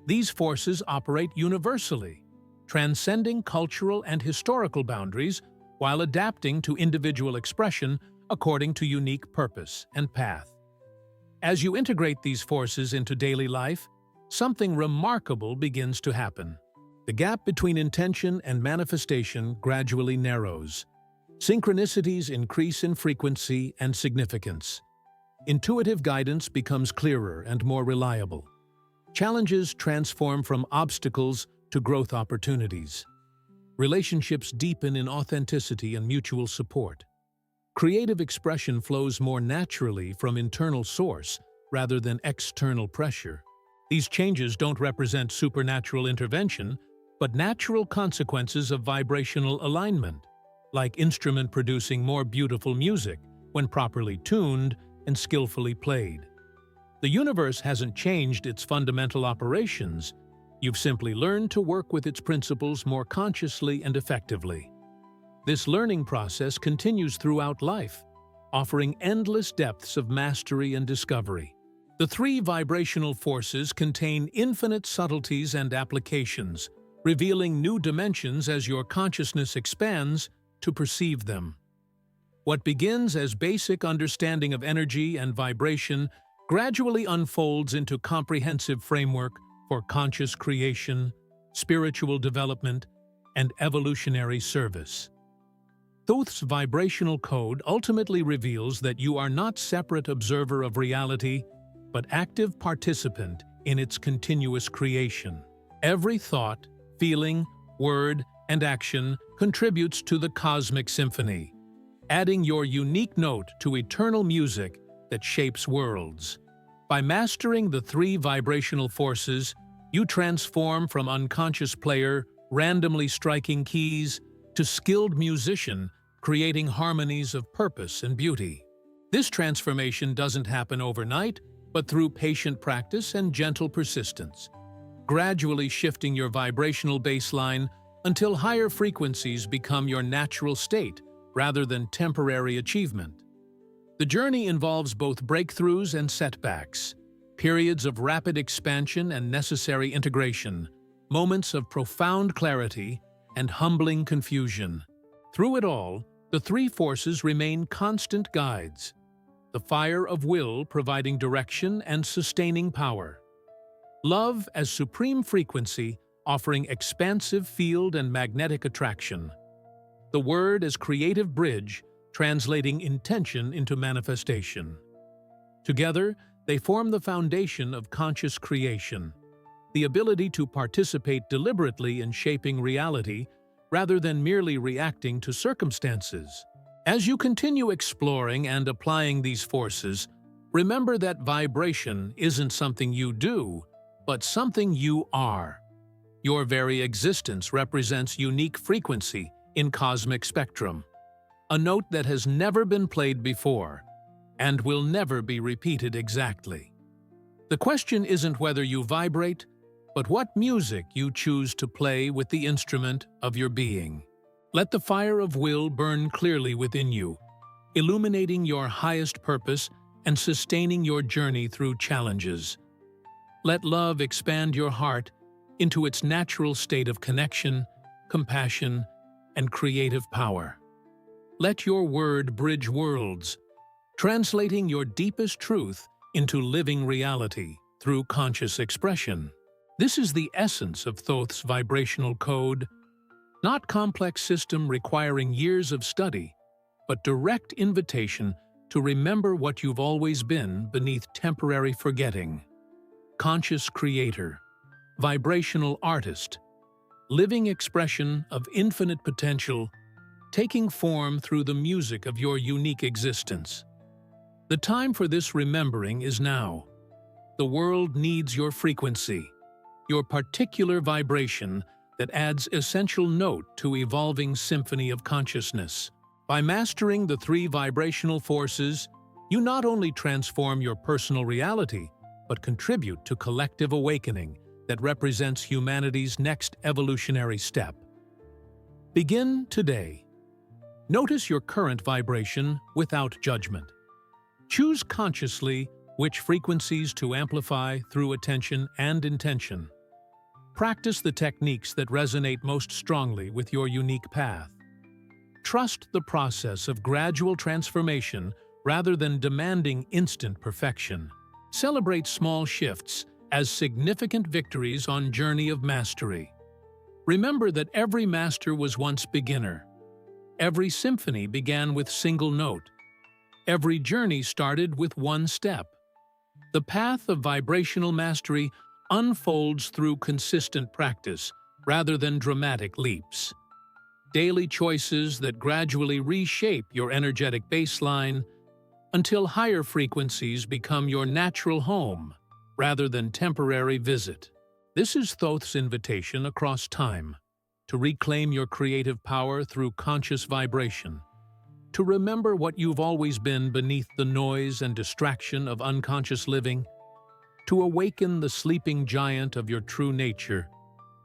These forces operate universally, transcending cultural and historical boundaries while adapting to individual expression according to unique purpose and path. As you integrate these forces into daily life, something remarkable begins to happen. The gap between intention and manifestation gradually narrows. Synchronicities increase in frequency and significance. Intuitive guidance becomes clearer and more reliable. Challenges transform from obstacles to growth opportunities. Relationships deepen in authenticity and mutual support. Creative expression flows more naturally from internal source rather than external pressure. These changes don't represent supernatural intervention, but natural consequences of vibrational alignment, like instrument producing more beautiful music when properly tuned and skillfully played. The universe hasn't changed its fundamental operations. You've simply learned to work with its principles more consciously and effectively. This learning process continues throughout life, offering endless depths of mastery and discovery. The three vibrational forces contain infinite subtleties and applications, revealing new dimensions as your consciousness expands to perceive them. What begins as basic understanding of energy and vibration gradually unfolds into comprehensive framework for conscious creation, spiritual development, and evolutionary service. Thoth's vibrational code ultimately reveals that you are not separate observer of reality, but active participant in its continuous creation. Every thought, feeling, word, and action contributes to the cosmic symphony, adding your unique note to eternal music that shapes worlds. By mastering the 3 vibrational forces, you transform from unconscious player, randomly striking keys, to skilled musician, creating harmonies of purpose and beauty. This transformation doesn't happen overnight, but through patient practice and gentle persistence, gradually shifting your vibrational baseline until higher frequencies become your natural state rather than temporary achievement. The journey involves both breakthroughs and setbacks, periods of rapid expansion and necessary integration, moments of profound clarity and humbling confusion. Through it all, the 3 forces remain constant guides, the fire of will providing direction and sustaining power, love as supreme frequency offering expansive field and magnetic attraction, the word as creative bridge translating intention into manifestation. Together, they form the foundation of conscious creation, the ability to participate deliberately in shaping reality rather than merely reacting to circumstances. As you continue exploring and applying these forces, remember that vibration isn't something you do, but something you are. Your very existence represents unique frequency in cosmic spectrum, a note that has never been played before and will never be repeated exactly. The question isn't whether you vibrate, but what music you choose to play with the instrument of your being. Let the fire of will burn clearly within you, illuminating your highest purpose and sustaining your journey through challenges. Let love expand your heart into its natural state of connection, compassion, and creative power. Let your word bridge worlds, translating your deepest truth into living reality through conscious expression. This is the essence of Thoth's vibrational code, not complex system requiring years of study, but direct invitation to remember what you've always been beneath temporary forgetting. Conscious creator, vibrational artist, living expression of infinite potential, taking form through the music of your unique existence. The time for this remembering is now. The world needs your frequency, your particular vibration that adds essential note to evolving symphony of consciousness. By mastering the 3 vibrational forces, you not only transform your personal reality, but contribute to collective awakening that represents humanity's next evolutionary step. Begin today. Notice your current vibration without judgment. Choose consciously which frequencies to amplify through attention and intention. Practice the techniques that resonate most strongly with your unique path. Trust the process of gradual transformation rather than demanding instant perfection. Celebrate small shifts as significant victories on journey of mastery. Remember that every master was once beginner. Every symphony began with single note. Every journey started with one step. The path of vibrational mastery unfolds through consistent practice rather than dramatic leaps. Daily choices that gradually reshape your energetic baseline until higher frequencies become your natural home rather than temporary visit. This is Thoth's invitation across time to reclaim your creative power through conscious vibration, to remember what you've always been beneath the noise and distraction of unconscious living, to awaken the sleeping giant of your true nature,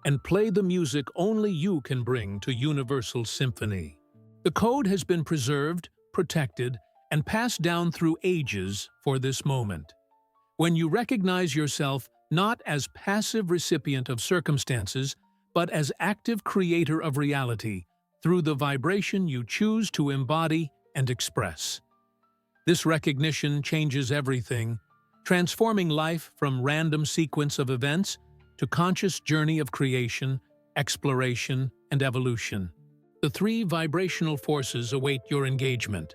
and play the music only you can bring to universal symphony. The code has been preserved, protected, and passed down through ages for this moment. When you recognize yourself not as passive recipient of circumstances, but as active creator of reality through the vibration you choose to embody and express. This recognition changes everything, transforming life from random sequence of events to conscious journey of creation, exploration, and evolution. The three vibrational forces await your engagement,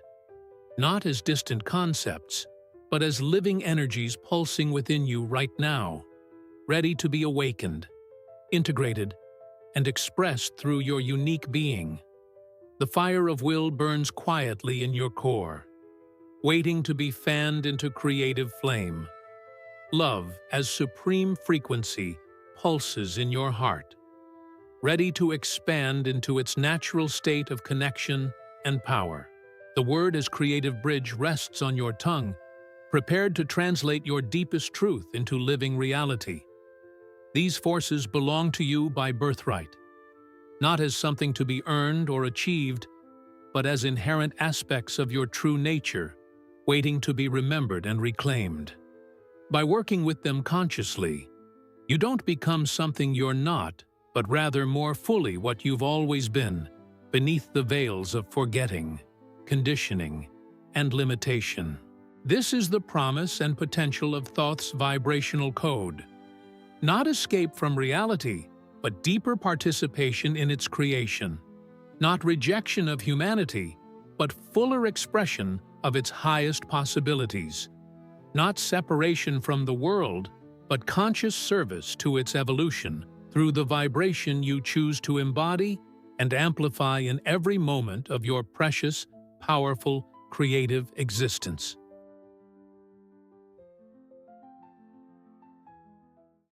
not as distant concepts, but as living energies pulsing within you right now, ready to be awakened, integrated, and expressed through your unique being. The fire of will burns quietly in your core, waiting to be fanned into creative flame. Love, as supreme frequency, pulses in your heart, ready to expand into its natural state of connection and power. The word as creative bridge rests on your tongue, prepared to translate your deepest truth into living reality. These forces belong to you by birthright, not as something to be earned or achieved, but as inherent aspects of your true nature, waiting to be remembered and reclaimed. By working with them consciously, you don't become something you're not, but rather more fully what you've always been, beneath the veils of forgetting, conditioning, and limitation. This is the promise and potential of Thoth's vibrational code. Not escape from reality, but deeper participation in its creation. Not rejection of humanity, but fuller expression of its highest possibilities. Not separation from the world, but conscious service to its evolution through the vibration you choose to embody and amplify in every moment of your precious, powerful, creative existence.